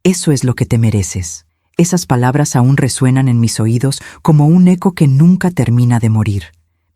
Eso es lo que te mereces. Esas palabras aún resuenan en mis oídos como un eco que nunca termina de morir.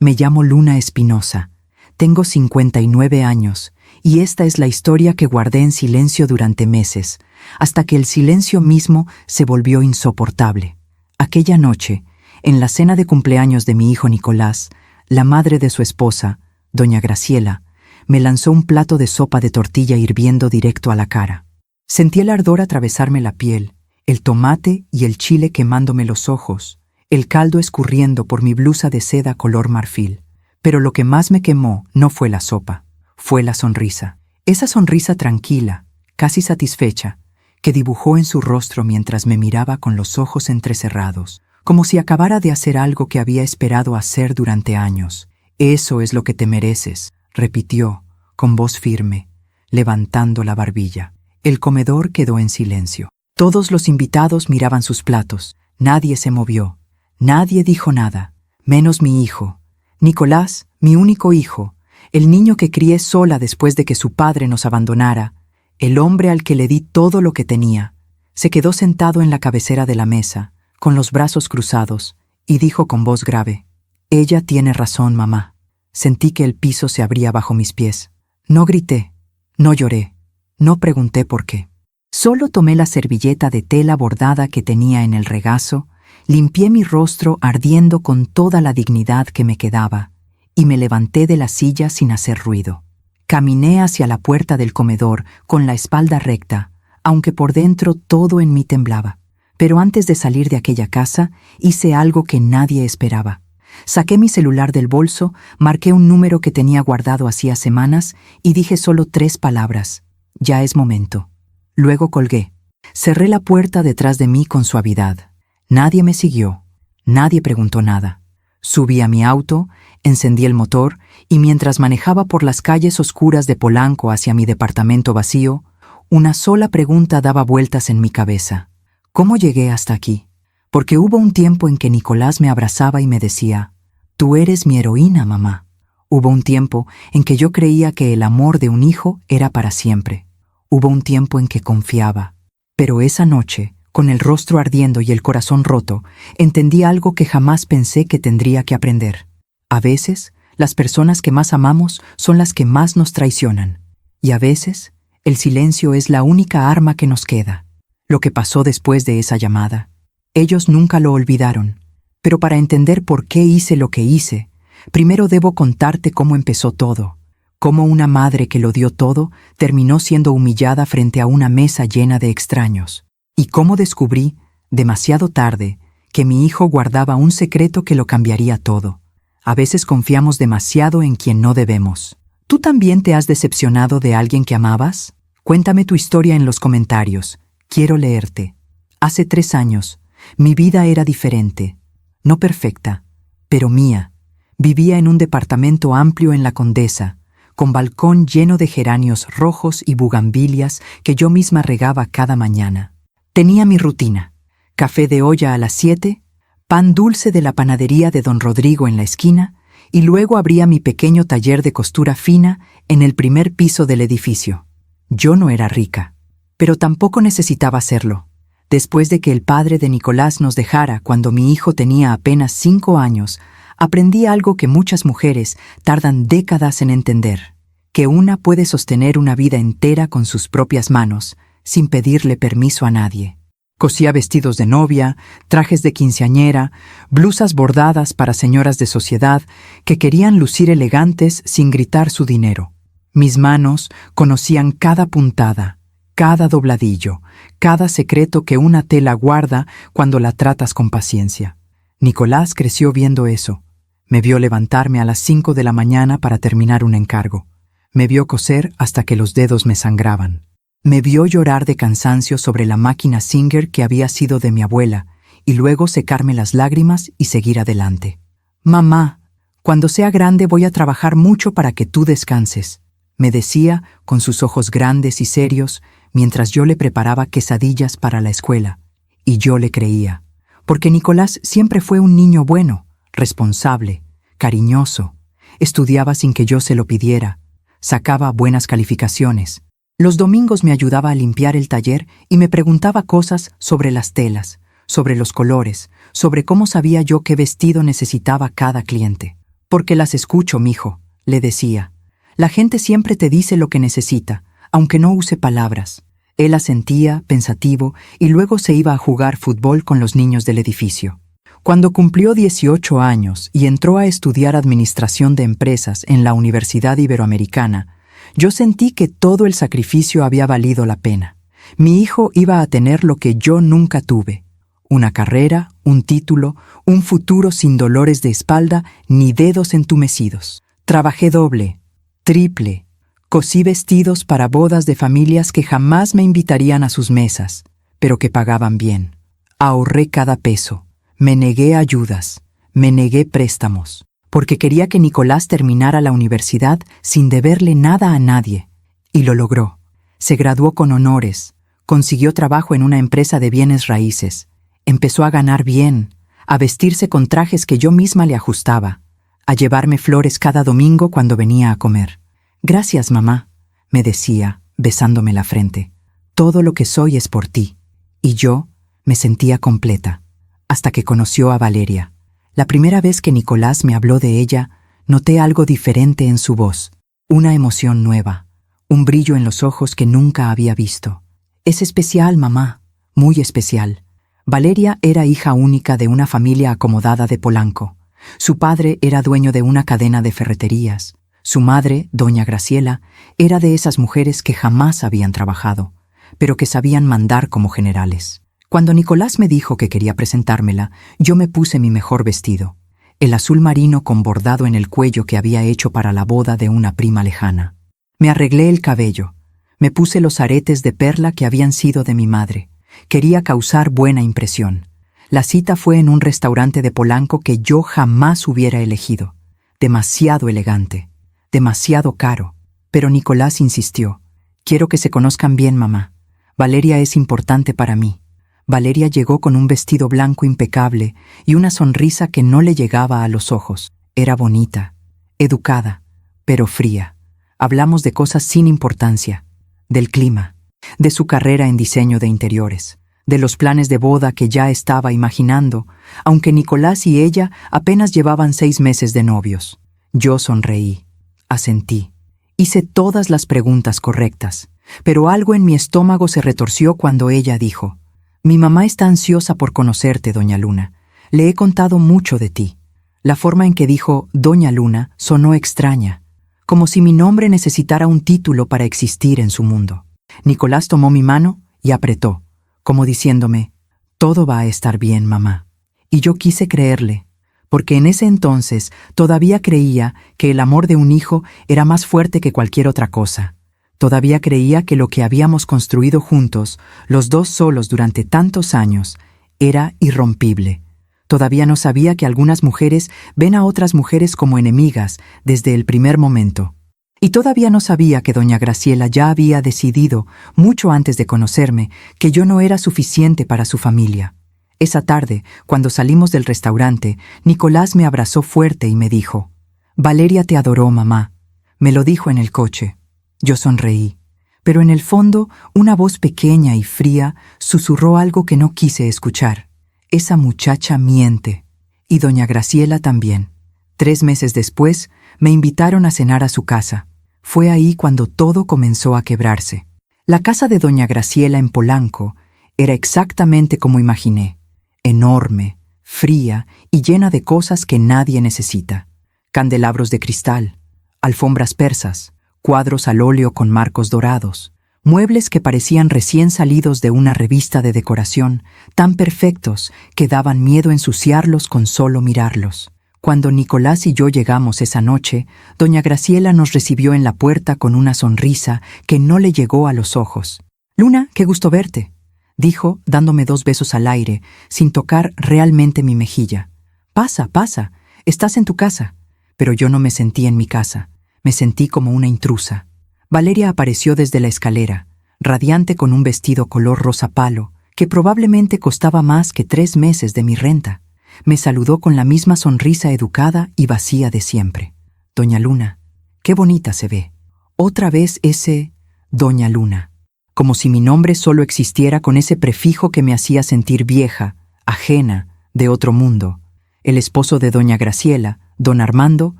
Me llamo Luna Espinosa. Tengo 59 años, y esta es la historia que guardé en silencio durante meses, hasta que el silencio mismo se volvió insoportable. Aquella noche, en la cena de cumpleaños de mi hijo Nicolás, la madre de su esposa, doña Graciela, me lanzó un plato de sopa de tortilla hirviendo directo a la cara. Sentí el ardor atravesarme la piel, el tomate y el chile quemándome los ojos, el caldo escurriendo por mi blusa de seda color marfil. Pero lo que más me quemó no fue la sopa, fue la sonrisa. Esa sonrisa tranquila, casi satisfecha, que dibujó en su rostro mientras me miraba con los ojos entrecerrados, como si acabara de hacer algo que había esperado hacer durante años. «Eso es lo que te mereces», repitió, con voz firme, levantando la barbilla. El comedor quedó en silencio. Todos los invitados miraban sus platos. Nadie se movió. Nadie dijo nada, menos mi hijo. Nicolás, mi único hijo, el niño que crié sola después de que su padre nos abandonara, el hombre al que le di todo lo que tenía, se quedó sentado en la cabecera de la mesa, con los brazos cruzados, y dijo con voz grave: «Ella tiene razón, mamá». Sentí que el piso se abría bajo mis pies. No grité, no lloré, no pregunté por qué. Solo tomé la servilleta de tela bordada que tenía en el regazo, limpié mi rostro ardiendo con toda la dignidad que me quedaba, y me levanté de la silla sin hacer ruido. Caminé hacia la puerta del comedor con la espalda recta, aunque por dentro todo en mí temblaba. Pero antes de salir de aquella casa, hice algo que nadie esperaba. Saqué mi celular del bolso, marqué un número que tenía guardado hacía semanas y dije solo 3 palabras: «Ya es momento». Luego colgué. Cerré la puerta detrás de mí con suavidad. Nadie me siguió, nadie preguntó nada. Subí a mi auto, encendí el motor y mientras manejaba por las calles oscuras de Polanco hacia mi departamento vacío, una sola pregunta daba vueltas en mi cabeza. ¿Cómo llegué hasta aquí? Porque hubo un tiempo en que Nicolás me abrazaba y me decía: «Tú eres mi heroína, mamá». Hubo un tiempo en que yo creía que el amor de un hijo era para siempre. Hubo un tiempo en que confiaba. Pero esa noche, con el rostro ardiendo y el corazón roto, entendí algo que jamás pensé que tendría que aprender. A veces, las personas que más amamos son las que más nos traicionan. Y a veces, el silencio es la única arma que nos queda. Lo que pasó después de esa llamada. Ellos nunca lo olvidaron. Pero para entender por qué hice lo que hice, primero debo contarte cómo empezó todo. Cómo una madre que lo dio todo terminó siendo humillada frente a una mesa llena de extraños. Y cómo descubrí, demasiado tarde, que mi hijo guardaba un secreto que lo cambiaría todo. A veces confiamos demasiado en quien no debemos. ¿Tú también te has decepcionado de alguien que amabas? Cuéntame tu historia en los comentarios. Quiero leerte. Hace 3 años, mi vida era diferente. No perfecta, pero mía. Vivía en un departamento amplio en La Condesa, con balcón lleno de geranios rojos y bugambilias que yo misma regaba cada mañana. Tenía mi rutina: café de olla a las 7, pan dulce de la panadería de don Rodrigo en la esquina, y luego abría mi pequeño taller de costura fina en el primer piso del edificio. Yo no era rica, pero tampoco necesitaba serlo. Después de que el padre de Nicolás nos dejara cuando mi hijo tenía apenas 5 años, aprendí algo que muchas mujeres tardan décadas en entender: que una puede sostener una vida entera con sus propias manos, sin pedirle permiso a nadie. Cosía vestidos de novia, trajes de quinceañera, blusas bordadas para señoras de sociedad que querían lucir elegantes sin gritar su dinero. Mis manos conocían cada puntada, cada dobladillo, cada secreto que una tela guarda cuando la tratas con paciencia. Nicolás creció viendo eso. Me vio levantarme a las 5 de la mañana para terminar un encargo. Me vio coser hasta que los dedos me sangraban. Me vio llorar de cansancio sobre la máquina Singer que había sido de mi abuela y luego secarme las lágrimas y seguir adelante. «Mamá, cuando sea grande voy a trabajar mucho para que tú descanses», me decía con sus ojos grandes y serios mientras yo le preparaba quesadillas para la escuela. Y yo le creía, porque Nicolás siempre fue un niño bueno, responsable, cariñoso. Estudiaba sin que yo se lo pidiera, sacaba buenas calificaciones. Los domingos me ayudaba a limpiar el taller y me preguntaba cosas sobre las telas, sobre los colores, sobre cómo sabía yo qué vestido necesitaba cada cliente. Porque las escucho, mijo, le decía. La gente siempre te dice lo que necesita, aunque no use palabras. Él asentía, pensativo, y luego se iba a jugar fútbol con los niños del edificio. Cuando cumplió 18 años y entró a estudiar Administración de Empresas en la Universidad Iberoamericana, yo sentí que todo el sacrificio había valido la pena. Mi hijo iba a tener lo que yo nunca tuve: una carrera, un título, un futuro sin dolores de espalda ni dedos entumecidos. Trabajé doble, triple. Cosí vestidos para bodas de familias que jamás me invitarían a sus mesas, pero que pagaban bien. Ahorré cada peso, me negué ayudas, me negué préstamos, porque quería que Nicolás terminara la universidad sin deberle nada a nadie. Y lo logró. Se graduó con honores, consiguió trabajo en una empresa de bienes raíces, empezó a ganar bien, a vestirse con trajes que yo misma le ajustaba, a llevarme flores cada domingo cuando venía a comer. «Gracias, mamá», me decía, besándome la frente. «Todo lo que soy es por ti». Y yo me sentía completa, hasta que conoció a Valeria. La primera vez que Nicolás me habló de ella, noté algo diferente en su voz, una emoción nueva, un brillo en los ojos que nunca había visto. «Es especial, mamá, muy especial». Valeria era hija única de una familia acomodada de Polanco. Su padre era dueño de una cadena de ferreterías. Su madre, doña Graciela, era de esas mujeres que jamás habían trabajado, pero que sabían mandar como generales. Cuando Nicolás me dijo que quería presentármela, yo me puse mi mejor vestido, el azul marino con bordado en el cuello que había hecho para la boda de una prima lejana. Me arreglé el cabello, me puse los aretes de perla que habían sido de mi madre. Quería causar buena impresión. La cita fue en un restaurante de Polanco que yo jamás hubiera elegido. Demasiado elegante. Demasiado caro. Pero Nicolás insistió. «Quiero que se conozcan bien, mamá. Valeria es importante para mí». Valeria llegó con un vestido blanco impecable y una sonrisa que no le llegaba a los ojos. Era bonita, educada, pero fría. Hablamos de cosas sin importancia, del clima, de su carrera en diseño de interiores, de los planes de boda que ya estaba imaginando, aunque Nicolás y ella apenas llevaban 6 meses de novios. Yo sonreí. Asentí. Hice todas las preguntas correctas, pero algo en mi estómago se retorció cuando ella dijo: «Mi mamá está ansiosa por conocerte, doña Luna. Le he contado mucho de ti». La forma en que dijo «doña Luna» sonó extraña, como si mi nombre necesitara un título para existir en su mundo. Nicolás tomó mi mano y apretó, como diciéndome: «Todo va a estar bien, mamá». Y yo quise creerle, porque en ese entonces todavía creía que el amor de un hijo era más fuerte que cualquier otra cosa. Todavía creía que lo que habíamos construido juntos, los dos solos durante tantos años, era irrompible. Todavía no sabía que algunas mujeres ven a otras mujeres como enemigas desde el primer momento. Y todavía no sabía que doña Graciela ya había decidido, mucho antes de conocerme, que yo no era suficiente para su familia. Esa tarde, cuando salimos del restaurante, Nicolás me abrazó fuerte y me dijo: «Valeria te adoró, mamá». Me lo dijo en el coche. Yo sonreí, pero en el fondo una voz pequeña y fría susurró algo que no quise escuchar. «Esa muchacha miente». Y doña Graciela también. 3 meses después, me invitaron a cenar a su casa. Fue ahí cuando todo comenzó a quebrarse. La casa de doña Graciela en Polanco era exactamente como imaginé. Enorme, fría y llena de cosas que nadie necesita. Candelabros de cristal, alfombras persas, cuadros al óleo con marcos dorados, muebles que parecían recién salidos de una revista de decoración, tan perfectos que daban miedo ensuciarlos con solo mirarlos. Cuando Nicolás y yo llegamos esa noche, doña Graciela nos recibió en la puerta con una sonrisa que no le llegó a los ojos. «Luna, qué gusto verte», dijo, dándome 2 besos al aire, sin tocar realmente mi mejilla. «Pasa, pasa, estás en tu casa». Pero yo no me sentí en mi casa, me sentí como una intrusa. Valeria apareció desde la escalera, radiante con un vestido color rosa palo, que probablemente costaba más que 3 meses de mi renta. Me saludó con la misma sonrisa educada y vacía de siempre. «Doña Luna, qué bonita se ve». Otra vez ese Doña Luna. Como si mi nombre solo existiera con ese prefijo que me hacía sentir vieja, ajena, de otro mundo. El esposo de doña Graciela, don Armando,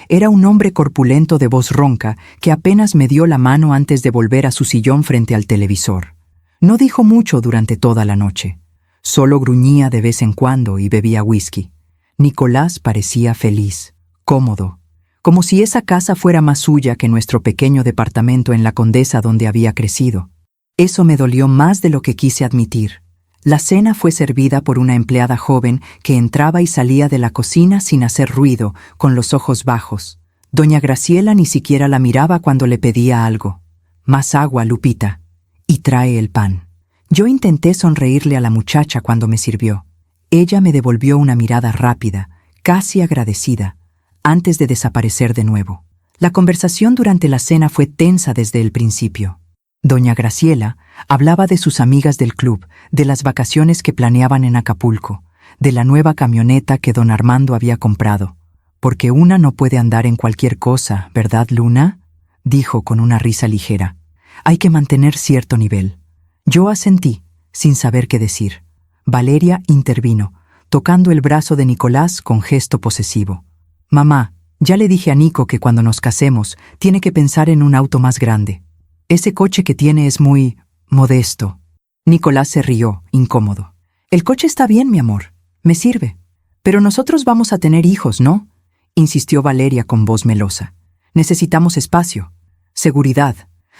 era un hombre corpulento de voz ronca que apenas me dio la mano antes de volver a su sillón frente al televisor. No dijo mucho durante toda la noche. Solo gruñía de vez en cuando y bebía whisky. Nicolás parecía feliz, cómodo, como si esa casa fuera más suya que nuestro pequeño departamento en la Condesa donde había crecido. Eso me dolió más de lo que quise admitir. La cena fue servida por una empleada joven que entraba y salía de la cocina sin hacer ruido, con los ojos bajos. Doña Graciela ni siquiera la miraba cuando le pedía algo. «Más agua, Lupita. Y trae el pan». Yo intenté sonreírle a la muchacha cuando me sirvió. Ella me devolvió una mirada rápida, casi agradecida, antes de desaparecer de nuevo. La conversación durante la cena fue tensa desde el principio. Doña Graciela hablaba de sus amigas del club, de las vacaciones que planeaban en Acapulco, de la nueva camioneta que don Armando había comprado. «Porque una no puede andar en cualquier cosa, ¿verdad, Luna?», dijo con una risa ligera. «Hay que mantener cierto nivel». Yo asentí, sin saber qué decir. Valeria intervino, tocando el brazo de Nicolás con gesto posesivo. «Mamá, ya le dije a Nico que cuando nos casemos tiene que pensar en un auto más grande. Ese coche que tiene es muy modesto». Nicolás se rió, incómodo. «El coche está bien, mi amor. Me sirve. Pero nosotros vamos a tener hijos, ¿no?», insistió Valeria con voz melosa. «Necesitamos espacio, seguridad.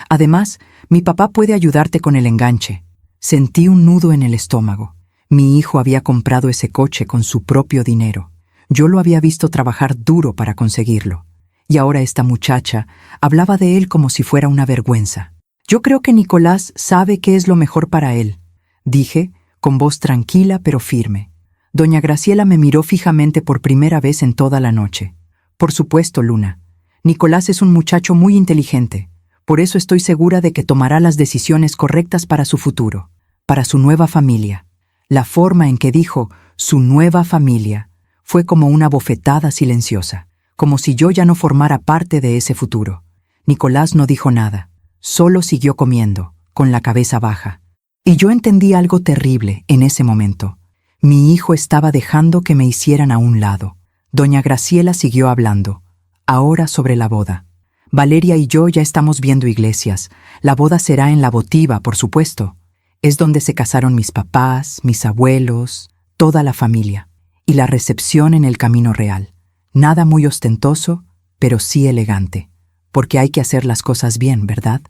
Además, mi papá puede ayudarte con el enganche». Sentí un nudo en el estómago. Mi hijo había comprado ese coche con su propio dinero. Yo lo había visto trabajar duro para conseguirlo. Y ahora esta muchacha hablaba de él como si fuera una vergüenza. «Yo creo que Nicolás sabe qué es lo mejor para él», dije, con voz tranquila pero firme. Doña Graciela me miró fijamente por primera vez en toda la noche. «Por supuesto, Luna. Nicolás es un muchacho muy inteligente. Por eso estoy segura de que tomará las decisiones correctas para su futuro, para su nueva familia». La forma en que dijo «su nueva familia» fue como una bofetada silenciosa, como si yo ya no formara parte de ese futuro. Nicolás no dijo nada, solo siguió comiendo, con la cabeza baja. Y yo entendí algo terrible en ese momento. Mi hijo estaba dejando que me hicieran a un lado. Doña Graciela siguió hablando, ahora sobre la boda. «Valeria y yo ya estamos viendo iglesias. La boda será en La Votiva, por supuesto. Es donde se casaron mis papás, mis abuelos, toda la familia. Y la recepción en el Camino Real. Nada muy ostentoso, pero sí elegante. Porque hay que hacer las cosas bien, ¿verdad?».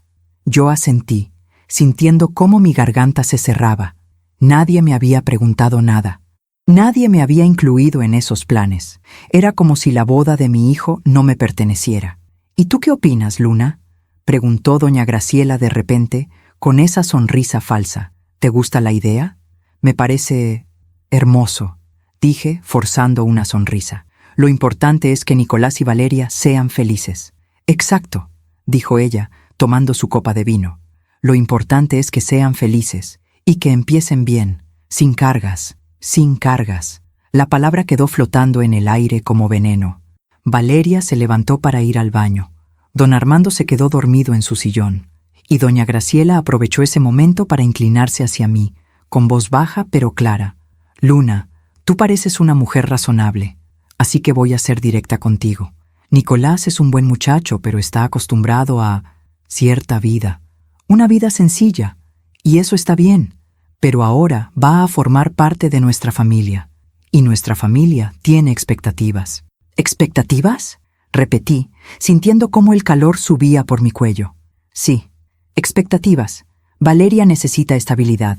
Yo asentí, sintiendo cómo mi garganta se cerraba. Nadie me había preguntado nada. Nadie me había incluido en esos planes. Era como si la boda de mi hijo no me perteneciera. «¿Y tú qué opinas, Luna?», preguntó doña Graciela de repente, con esa sonrisa falsa. «¿Te gusta la idea?». «Me parece hermoso», dije, forzando una sonrisa. «Lo importante es que Nicolás y Valeria sean felices». «Exacto», dijo ella, tomando su copa de vino. «Lo importante es que sean felices y que empiecen bien, sin cargas, sin cargas». La palabra quedó flotando en el aire como veneno. Valeria se levantó para ir al baño. Don Armando se quedó dormido en su sillón, y doña Graciela aprovechó ese momento para inclinarse hacia mí, con voz baja pero clara. «Luna, tú pareces una mujer razonable, así que voy a ser directa contigo. Nicolás es un buen muchacho, pero está acostumbrado a cierta vida, una vida sencilla, y eso está bien, pero ahora va a formar parte de nuestra familia, y nuestra familia tiene expectativas». «¿Expectativas?», repetí, sintiendo cómo el calor subía por mi cuello. «Sí, expectativas. Valeria necesita estabilidad,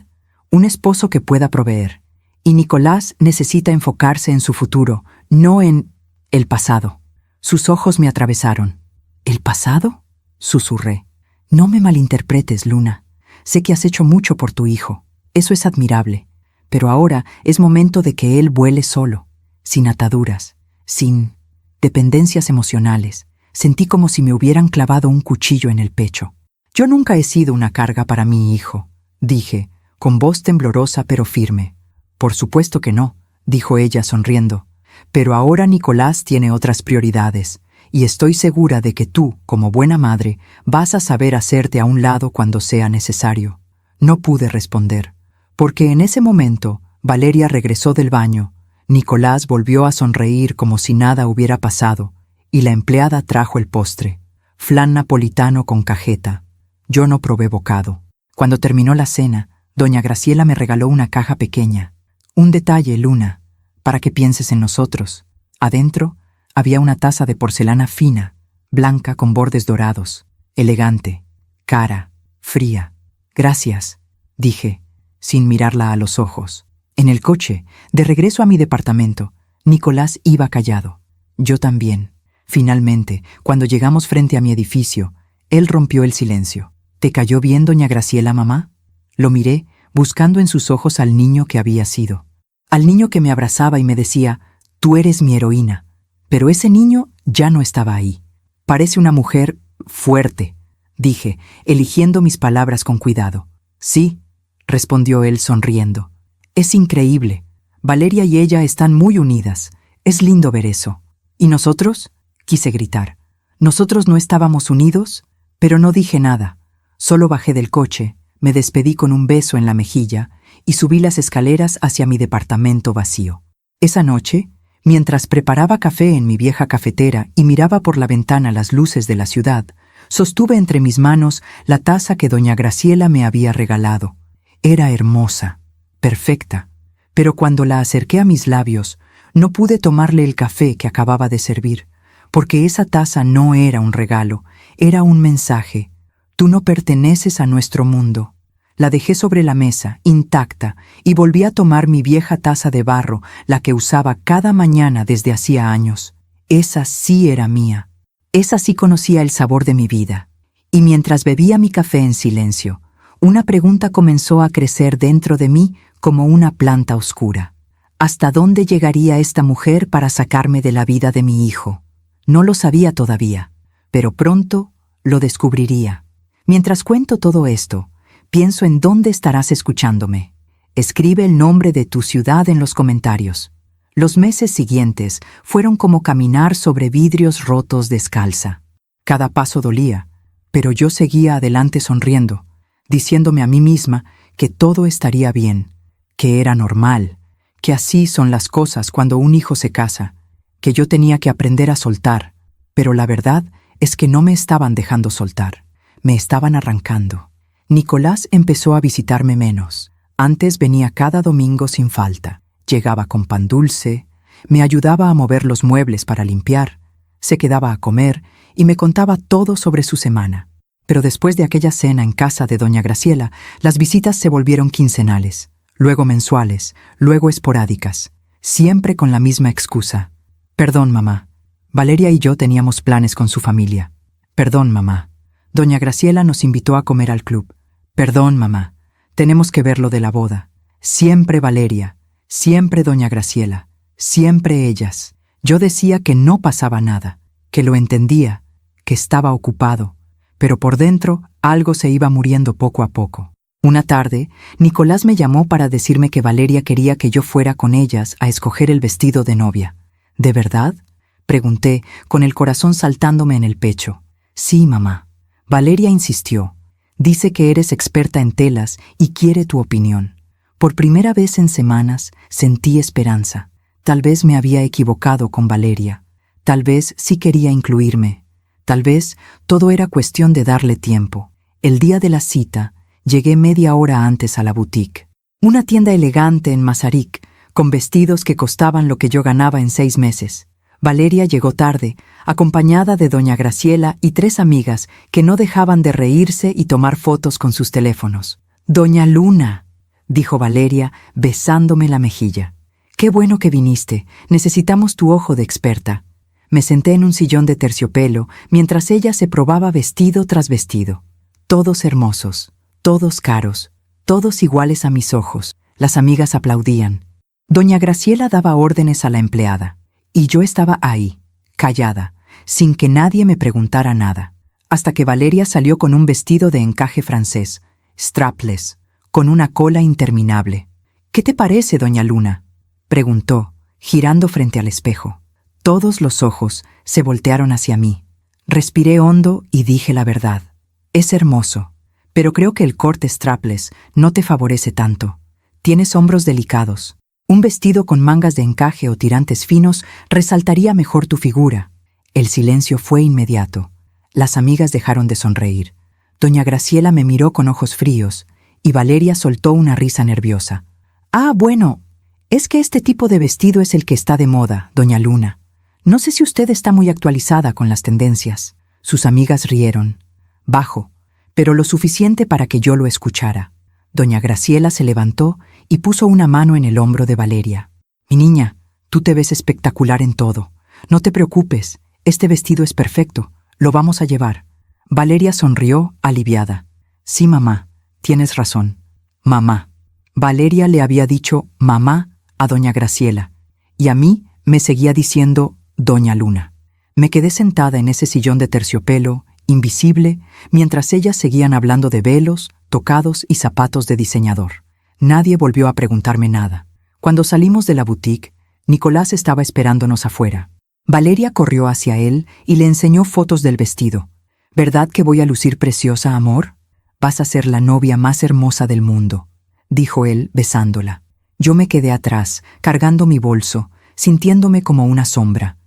un esposo que pueda proveer, y Nicolás necesita enfocarse en su futuro, no en el pasado». Sus ojos me atravesaron. «¿El pasado?», susurré. «No me malinterpretes, Luna. Sé que has hecho mucho por tu hijo. Eso es admirable. Pero ahora es momento de que él vuele solo, sin ataduras, sin dependencias emocionales». Sentí como si me hubieran clavado un cuchillo en el pecho. «Yo nunca he sido una carga para mi hijo», dije, con voz temblorosa pero firme. «Por supuesto que no», dijo ella sonriendo. «Pero ahora Nicolás tiene otras prioridades, y estoy segura de que tú, como buena madre, vas a saber hacerte a un lado cuando sea necesario. No pude responder, porque en ese momento Valeria regresó del baño, Nicolás volvió a sonreír como si nada hubiera pasado, y la empleada trajo el postre, flan napolitano con cajeta. Yo no probé bocado. Cuando terminó la cena, doña Graciela me regaló una caja pequeña. Un detalle, Luna, para que pienses en nosotros. Adentro había una taza de porcelana fina, blanca con bordes dorados, elegante, cara, fría. Gracias, dije, sin mirarla a los ojos. En el coche, de regreso a mi departamento, Nicolás iba callado. Yo también. Finalmente, cuando llegamos frente a mi edificio, él rompió el silencio. ¿Te cayó bien, doña Graciela, mamá? Lo miré, buscando en sus ojos al niño que había sido. Al niño que me abrazaba y me decía, tú eres mi heroína. Pero ese niño ya no estaba ahí. Parece una mujer fuerte, dije, eligiendo mis palabras con cuidado. Sí, respondió él sonriendo. Es increíble. Valeria y ella están muy unidas. Es lindo ver eso. ¿Y nosotros? Quise gritar. ¿Nosotros no estábamos unidos? Pero no dije nada. Solo bajé del coche, me despedí con un beso en la mejilla y subí las escaleras hacia mi departamento vacío. Esa noche, mientras preparaba café en mi vieja cafetera y miraba por la ventana las luces de la ciudad, sostuve entre mis manos la taza que doña Graciela me había regalado. Era hermosa, perfecta, pero cuando la acerqué a mis labios, no pude tomarle el café que acababa de servir, porque esa taza no era un regalo, era un mensaje. Tú no perteneces a nuestro mundo. La dejé sobre la mesa, intacta, y volví a tomar mi vieja taza de barro, la que usaba cada mañana desde hacía años. Esa sí era mía. Esa sí conocía el sabor de mi vida. Y mientras bebía mi café en silencio, una pregunta comenzó a crecer dentro de mí como una planta oscura. ¿Hasta dónde llegaría esta mujer para sacarme de la vida de mi hijo? No lo sabía todavía, pero pronto lo descubriría. Mientras cuento todo esto, pienso en dónde estarás escuchándome. Escribe el nombre de tu ciudad en los comentarios. Los meses siguientes fueron como caminar sobre vidrios rotos descalza. Cada paso dolía, pero yo seguía adelante sonriendo, diciéndome a mí misma que todo estaría bien, que era normal, que así son las cosas cuando un hijo se casa, que yo tenía que aprender a soltar, pero la verdad es que no me estaban dejando soltar, me estaban arrancando. Nicolás empezó a visitarme menos. Antes venía cada domingo sin falta. Llegaba con pan dulce, me ayudaba a mover los muebles para limpiar, se quedaba a comer y me contaba todo sobre su semana. Pero después de aquella cena en casa de doña Graciela, las visitas se volvieron quincenales, luego mensuales, luego esporádicas, siempre con la misma excusa. Perdón, mamá. Valeria y yo teníamos planes con su familia. Perdón, mamá. Doña Graciela nos invitó a comer al club. Perdón, mamá. Tenemos que ver lo de la boda. Siempre Valeria, siempre doña Graciela, siempre ellas. Yo decía que no pasaba nada, que lo entendía, que estaba ocupado, pero por dentro algo se iba muriendo poco a poco. Una tarde, Nicolás me llamó para decirme que Valeria quería que yo fuera con ellas a escoger el vestido de novia. ¿De verdad?, pregunté, con el corazón saltándome en el pecho. Sí, mamá. Valeria insistió. Dice que eres experta en telas y quiere tu opinión. Por primera vez en semanas sentí esperanza. Tal vez me había equivocado con Valeria. Tal vez sí quería incluirme. Tal vez todo era cuestión de darle tiempo. El día de la cita, llegué media hora antes a la boutique. Una tienda elegante en Masaryk, con vestidos que costaban lo que yo ganaba en 6 meses. Valeria llegó tarde, acompañada de doña Graciela y 3 amigas que no dejaban de reírse y tomar fotos con sus teléfonos. «Doña Luna», dijo Valeria, besándome la mejilla. «Qué bueno que viniste. Necesitamos tu ojo de experta». Me senté en un sillón de terciopelo mientras ella se probaba vestido tras vestido. Todos hermosos, todos caros, todos iguales a mis ojos. Las amigas aplaudían. Doña Graciela daba órdenes a la empleada. Y yo estaba ahí, callada, sin que nadie me preguntara nada, hasta que Valeria salió con un vestido de encaje francés, strapless, con una cola interminable. «¿Qué te parece, doña Luna?», preguntó, girando frente al espejo. Todos los ojos se voltearon hacia mí. Respiré hondo y dije la verdad. Es hermoso, pero creo que el corte strapless no te favorece tanto. Tienes hombros delicados. Un vestido con mangas de encaje o tirantes finos resaltaría mejor tu figura. El silencio fue inmediato. Las amigas dejaron de sonreír. Doña Graciela me miró con ojos fríos y Valeria soltó una risa nerviosa. Ah, bueno, es que este tipo de vestido es el que está de moda, doña Luna. No sé si usted está muy actualizada con las tendencias. Sus amigas rieron. Bajo, pero lo suficiente para que yo lo escuchara. Doña Graciela se levantó y puso una mano en el hombro de Valeria. Mi niña, tú te ves espectacular en todo. No te preocupes, este vestido es perfecto. Lo vamos a llevar. Valeria sonrió, aliviada. Sí, mamá, tienes razón. Mamá. Valeria le había dicho mamá a doña Graciela, y a mí me seguía diciendo doña Luna. Me quedé sentada en ese sillón de terciopelo, invisible, mientras ellas seguían hablando de velos, tocados y zapatos de diseñador. Nadie volvió a preguntarme nada. Cuando salimos de la boutique, Nicolás estaba esperándonos afuera. Valeria corrió hacia él y le enseñó fotos del vestido. ¿Verdad que voy a lucir preciosa, amor? Vas a ser la novia más hermosa del mundo, dijo él besándola. Yo me quedé atrás, cargando mi bolso, sintiéndome como una sombra.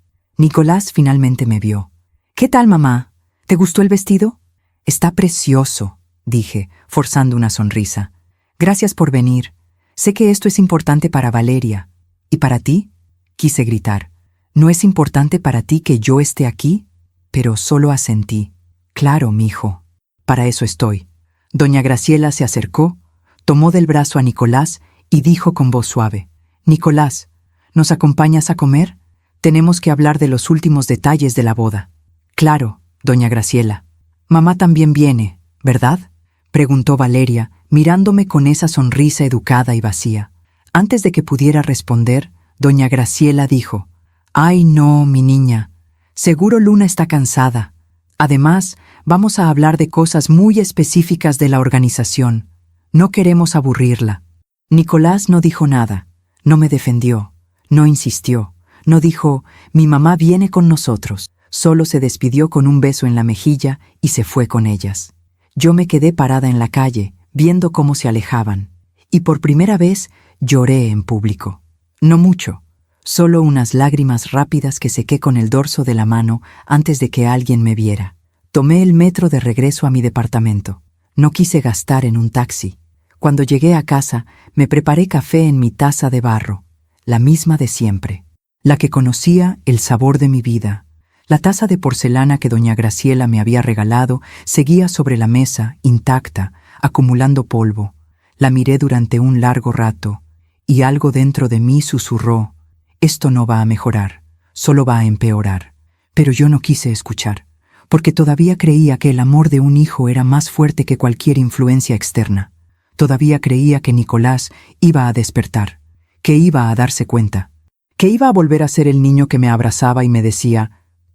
Nicolás finalmente me vio. ¿Qué tal, mamá? ¿Te gustó el vestido? Está precioso, dije, forzando una sonrisa. Gracias por venir. Sé que esto es importante para Valeria. ¿Y para ti? Quise gritar. ¿No es importante para ti que yo esté aquí? Pero solo asentí. Claro, mijo. Para eso estoy. Doña Graciela se acercó, tomó del brazo a Nicolás y dijo con voz suave. Nicolás, ¿nos acompañas a comer? Tenemos que hablar de los últimos detalles de la boda. Claro, doña Graciela. Mamá también viene, ¿verdad? Preguntó Valeria, mirándome con esa sonrisa educada y vacía. Antes de que pudiera responder, doña Graciela dijo, «Ay, no, mi niña. Seguro Luna está cansada. Además, vamos a hablar de cosas muy específicas de la organización. No queremos aburrirla». Nicolás no dijo nada, no me defendió, no insistió, no dijo, «Mi mamá viene con nosotros». Solo se despidió con un beso en la mejilla y se fue con ellas. Yo me quedé parada en la calle, viendo cómo se alejaban, y por primera vez lloré en público. No mucho, solo unas lágrimas rápidas que sequé con el dorso de la mano antes de que alguien me viera. Tomé el metro de regreso a mi departamento. No quise gastar en un taxi. Cuando llegué a casa, me preparé café en mi taza de barro, la misma de siempre, la que conocía el sabor de mi vida. La taza de porcelana que doña Graciela me había regalado seguía sobre la mesa, intacta, acumulando polvo. La miré durante un largo rato, y algo dentro de mí susurró, «Esto no va a mejorar, solo va a empeorar». Pero yo no quise escuchar, porque todavía creía que el amor de un hijo era más fuerte que cualquier influencia externa. Todavía creía que Nicolás iba a despertar, que iba a darse cuenta, que iba a volver a ser el niño que me abrazaba y me decía,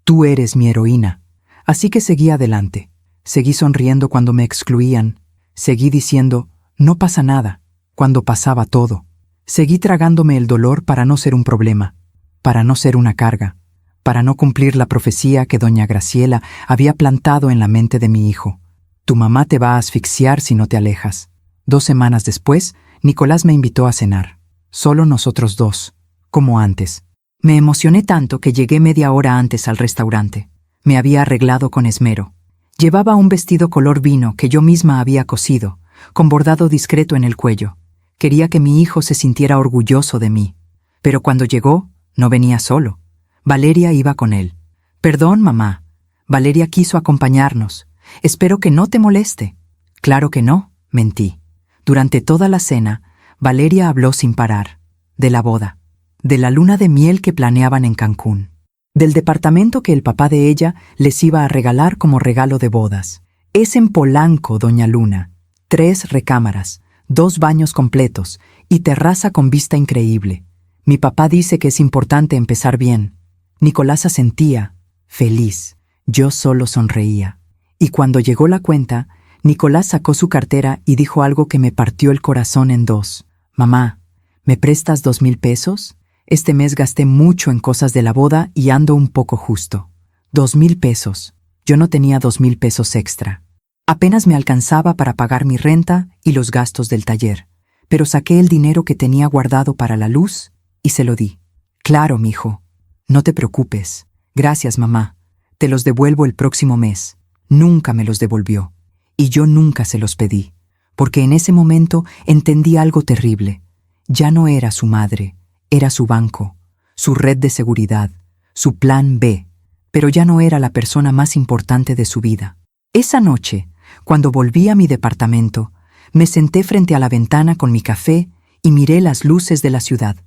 «Tú eres mi heroína». Así que seguí adelante. Seguí sonriendo cuando me excluían. Seguí diciendo, «No pasa nada», cuando pasaba todo. Seguí tragándome el dolor para no ser un problema, para no ser una carga, para no cumplir la profecía que doña Graciela había plantado en la mente de mi hijo. «Tu mamá te va a asfixiar si no te alejas». 2 semanas después, Nicolás me invitó a cenar. Solo nosotros dos, como antes. Me emocioné tanto que llegué media hora antes al restaurante. Me había arreglado con esmero. Llevaba un vestido color vino que yo misma había cosido, con bordado discreto en el cuello. Quería que mi hijo se sintiera orgulloso de mí. Pero cuando llegó, no venía solo. Valeria iba con él. «Perdón, mamá. Valeria quiso acompañarnos. Espero que no te moleste». «Claro que no», mentí. Durante toda la cena, Valeria habló sin parar. De la boda. De la luna de miel que planeaban en Cancún. Del departamento que el papá de ella les iba a regalar como regalo de bodas. «Es en Polanco, doña Luna. 3 recámaras, 2 baños completos y terraza con vista increíble. Mi papá dice que es importante empezar bien». Nicolás asentía, feliz. Yo solo sonreía. Y cuando llegó la cuenta, Nicolás sacó su cartera y dijo algo que me partió el corazón en 2. «Mamá, ¿me prestas 2,000 pesos? Este mes gasté mucho en cosas de la boda y ando un poco justo. 2,000 pesos. Yo no tenía 2,000 pesos extra. Apenas me alcanzaba para pagar mi renta y los gastos del taller, pero saqué el dinero que tenía guardado para la luz y se lo di. Claro, mijo. No te preocupes. Gracias, mamá. Te los devuelvo el próximo mes. Nunca me los devolvió. Y yo nunca se los pedí, porque en ese momento entendí algo terrible. Ya no era su madre, era su banco, su red de seguridad, su plan B, pero ya no era la persona más importante de su vida. Esa noche, cuando volví a mi departamento, me senté frente a la ventana con mi café y miré las luces de la ciudad,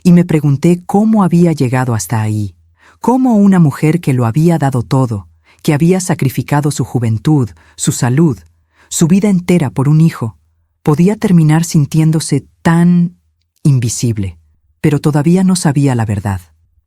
y me pregunté cómo había llegado hasta ahí, cómo una mujer que lo había dado todo, que había sacrificado su juventud, su salud, su vida entera por un hijo, podía terminar sintiéndose tan invisible. Pero todavía no sabía la verdad.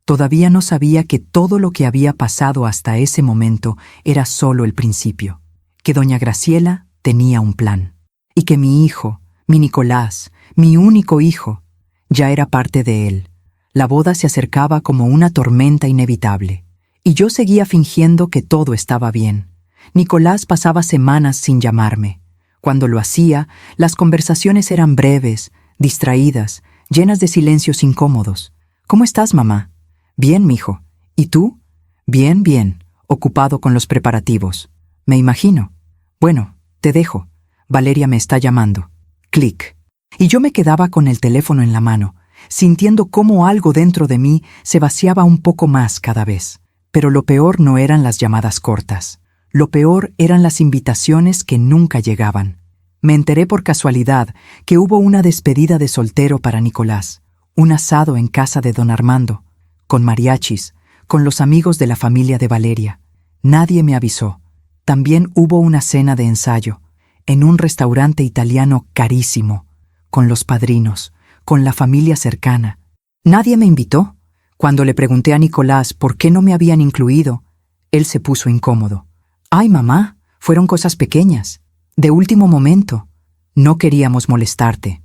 Todavía no sabía que todo lo que había pasado hasta ese momento era solo el principio, que doña Graciela tenía un plan, y que mi hijo, mi Nicolás, mi único hijo, ya era parte de él. La boda se acercaba como una tormenta inevitable. Y yo seguía fingiendo que todo estaba bien. Nicolás pasaba semanas sin llamarme. Cuando lo hacía, las conversaciones eran breves, distraídas, llenas de silencios incómodos. ¿Cómo estás, mamá? Bien, mijo. ¿Y tú? Bien, bien, ocupado con los preparativos. Me imagino. Bueno, te dejo. Valeria me está llamando. Clic. Y yo me quedaba con el teléfono en la mano, sintiendo cómo algo dentro de mí se vaciaba un poco más cada vez. Pero lo peor no eran las llamadas cortas. Lo peor eran las invitaciones que nunca llegaban. Me enteré por casualidad que hubo una despedida de soltero para Nicolás, un asado en casa de don Armando, con mariachis, con los amigos de la familia de Valeria. Nadie me avisó. También hubo una cena de ensayo, en un restaurante italiano carísimo, con los padrinos, con la familia cercana. Nadie me invitó. Cuando le pregunté a Nicolás por qué no me habían incluido, él se puso incómodo. «Ay, mamá, fueron cosas pequeñas, de último momento. No queríamos molestarte,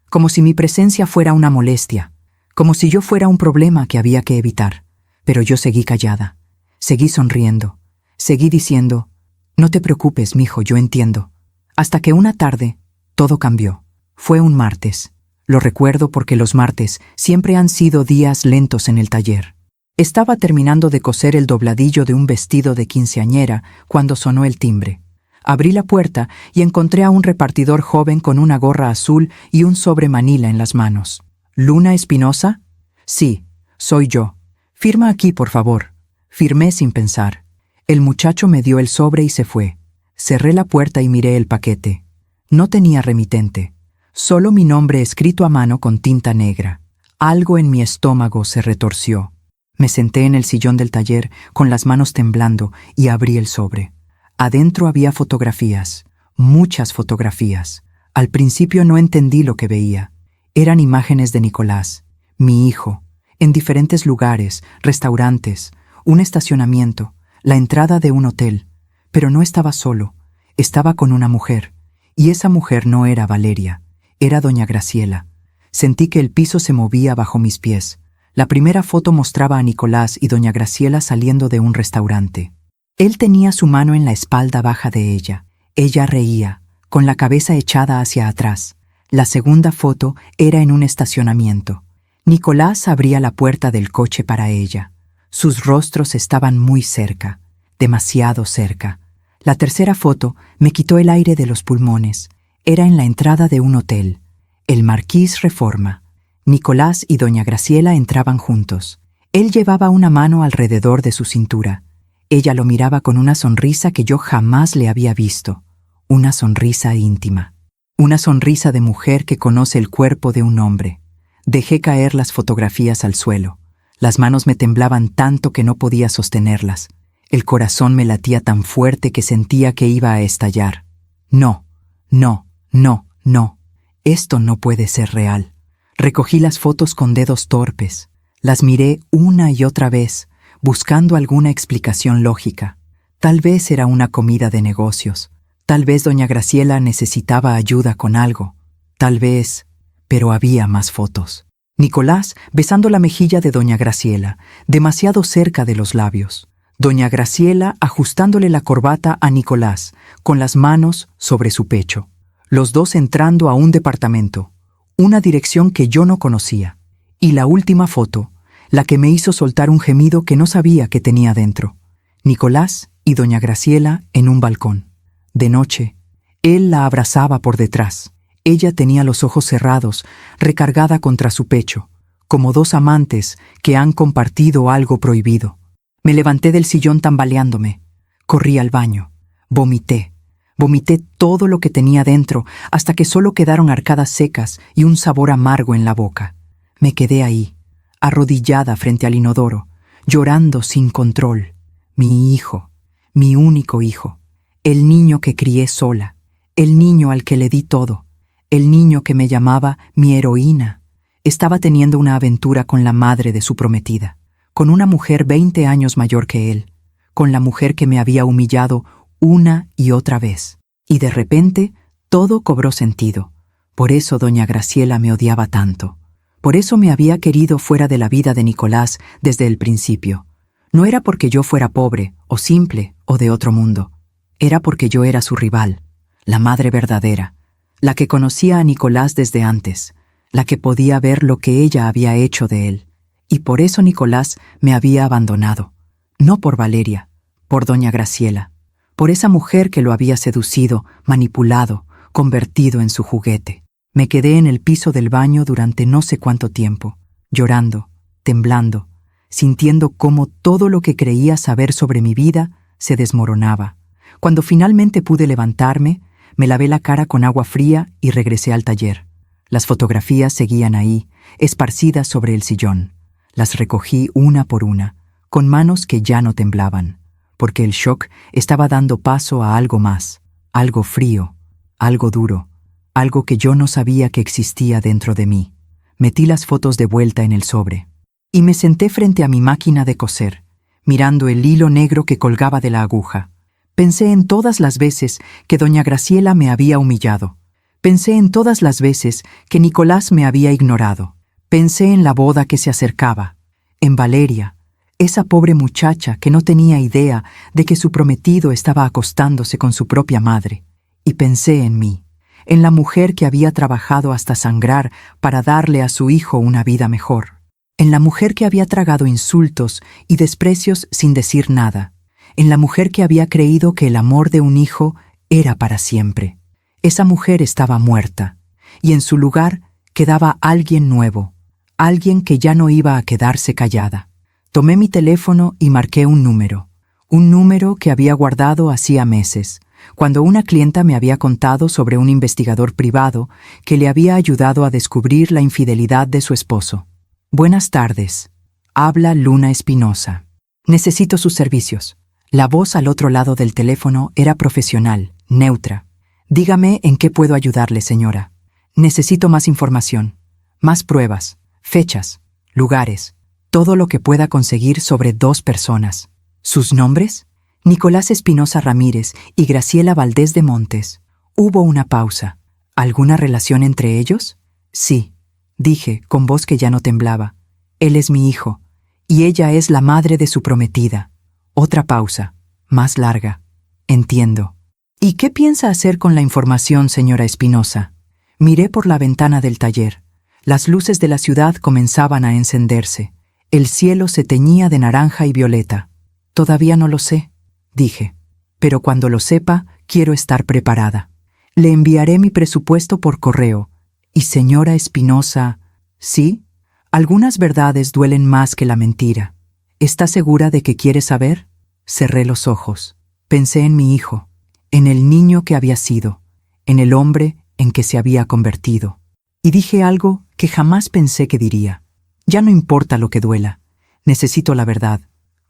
como si mi presencia fuera una molestia, como si yo fuera un problema que había que evitar». Pero yo seguí callada, seguí sonriendo, seguí diciendo, «No te preocupes, mijo, yo entiendo». Hasta que una tarde, todo cambió. Fue un martes. Lo recuerdo porque los martes siempre han sido días lentos en el taller. Estaba terminando de coser el dobladillo de un vestido de quinceañera cuando sonó el timbre. Abrí la puerta y encontré a un repartidor joven con una gorra azul y un sobre manila en las manos. «¿Luna Espinosa?» «Sí, soy yo. Firma aquí, por favor». Firmé sin pensar. El muchacho me dio el sobre y se fue. Cerré la puerta y miré el paquete. No tenía remitente. Solo mi nombre escrito a mano con tinta negra. Algo en mi estómago se retorció. Me senté en el sillón del taller con las manos temblando y abrí el sobre. Adentro había fotografías, muchas fotografías. Al principio no entendí lo que veía. Eran imágenes de Nicolás, mi hijo, en diferentes lugares, restaurantes, un estacionamiento, la entrada de un hotel. Pero no estaba solo, estaba con una mujer. Y esa mujer no era Valeria. Era doña Graciela. Sentí que el piso se movía bajo mis pies. La primera foto mostraba a Nicolás y doña Graciela saliendo de un restaurante. Él tenía su mano en la espalda baja de ella. Ella reía, con la cabeza echada hacia atrás. La segunda foto era en un estacionamiento. Nicolás abría la puerta del coche para ella. Sus rostros estaban muy cerca, demasiado cerca. La tercera foto me quitó el aire de los pulmones. Era en la entrada de un hotel, el Marquís Reforma. Nicolás y doña Graciela entraban juntos. Él llevaba una mano alrededor de su cintura. Ella lo miraba con una sonrisa que yo jamás le había visto. Una sonrisa íntima. Una sonrisa de mujer que conoce el cuerpo de un hombre. Dejé caer las fotografías al suelo. Las manos me temblaban tanto que no podía sostenerlas. El corazón me latía tan fuerte que sentía que iba a estallar. No, no, no, no. Esto no puede ser real. Recogí las fotos con dedos torpes. Las miré una y otra vez, buscando alguna explicación lógica. Tal vez era una comida de negocios. Tal vez doña Graciela necesitaba ayuda con algo. Tal vez, pero había más fotos. Nicolás besando la mejilla de doña Graciela, demasiado cerca de los labios. Doña Graciela ajustándole la corbata a Nicolás, con las manos sobre su pecho. Los dos entrando a un departamento, una dirección que yo no conocía. Y la última foto, la que me hizo soltar un gemido que no sabía que tenía dentro. Nicolás y doña Graciela en un balcón. De noche, él la abrazaba por detrás. Ella tenía los ojos cerrados, recargada contra su pecho, como dos amantes que han compartido algo prohibido. Me levanté del sillón tambaleándome. Corrí al baño. Vomité. Vomité todo lo que tenía dentro hasta que solo quedaron arcadas secas y un sabor amargo en la boca. Me quedé ahí, arrodillada frente al inodoro, llorando sin control. Mi hijo, mi único hijo, el niño que crié sola, el niño al que le di todo, el niño que me llamaba mi heroína, estaba teniendo una aventura con la madre de su prometida, con una mujer 20 años mayor que él, con la mujer que me había humillado una y otra vez. Y de repente, todo cobró sentido. Por eso doña Graciela me odiaba tanto. Por eso me había querido fuera de la vida de Nicolás desde el principio. No era porque yo fuera pobre, o simple, o de otro mundo. Era porque yo era su rival, la madre verdadera, la que conocía a Nicolás desde antes, la que podía ver lo que ella había hecho de él. Y por eso Nicolás me había abandonado. No por Valeria, por doña Graciela, por esa mujer que lo había seducido, manipulado, convertido en su juguete. Me quedé en el piso del baño durante no sé cuánto tiempo, llorando, temblando, sintiendo cómo todo lo que creía saber sobre mi vida se desmoronaba. Cuando finalmente pude levantarme, me lavé la cara con agua fría y regresé al taller. Las fotografías seguían ahí, esparcidas sobre el sillón. Las recogí una por una, con manos que ya no temblaban, porque el shock estaba dando paso a algo más, algo frío, algo duro, algo que yo no sabía que existía dentro de mí. Metí las fotos de vuelta en el sobre y me senté frente a mi máquina de coser, mirando el hilo negro que colgaba de la aguja. Pensé en todas las veces que doña Graciela me había humillado. Pensé en todas las veces que Nicolás me había ignorado. Pensé en la boda que se acercaba, en Valeria, esa pobre muchacha que no tenía idea de que su prometido estaba acostándose con su propia madre. Y pensé en mí, en la mujer que había trabajado hasta sangrar para darle a su hijo una vida mejor, en la mujer que había tragado insultos y desprecios sin decir nada, en la mujer que había creído que el amor de un hijo era para siempre. Esa mujer estaba muerta, y en su lugar quedaba alguien nuevo, alguien que ya no iba a quedarse callada. Tomé mi teléfono y marqué un número que había guardado hacía meses, cuando una clienta me había contado sobre un investigador privado que le había ayudado a descubrir la infidelidad de su esposo. Buenas tardes. Habla Luna Espinosa. Necesito sus servicios. La voz al otro lado del teléfono era profesional, neutra. Dígame en qué puedo ayudarle, señora. Necesito más información, más pruebas, fechas, lugares, todo lo que pueda conseguir sobre 2 personas. ¿Sus nombres? Nicolás Espinosa Ramírez y Graciela Valdés de Montes. Hubo una pausa. ¿Alguna relación entre ellos? Sí, dije, con voz que ya no temblaba. Él es mi hijo, y ella es la madre de su prometida. Otra pausa, más larga. Entiendo. ¿Y qué piensa hacer con la información, señora Espinosa? Miré por la ventana del taller. Las luces de la ciudad comenzaban a encenderse. El cielo se teñía de naranja y violeta. Todavía no lo sé, dije. Pero cuando lo sepa, quiero estar preparada. Le enviaré mi presupuesto por correo. Y señora Espinosa, ¿sí? Algunas verdades duelen más que la mentira. ¿Está segura de que quiere saber? Cerré los ojos. Pensé en mi hijo, en el niño que había sido, en el hombre en que se había convertido. Y dije algo que jamás pensé que diría. Ya no importa lo que duela. Necesito la verdad.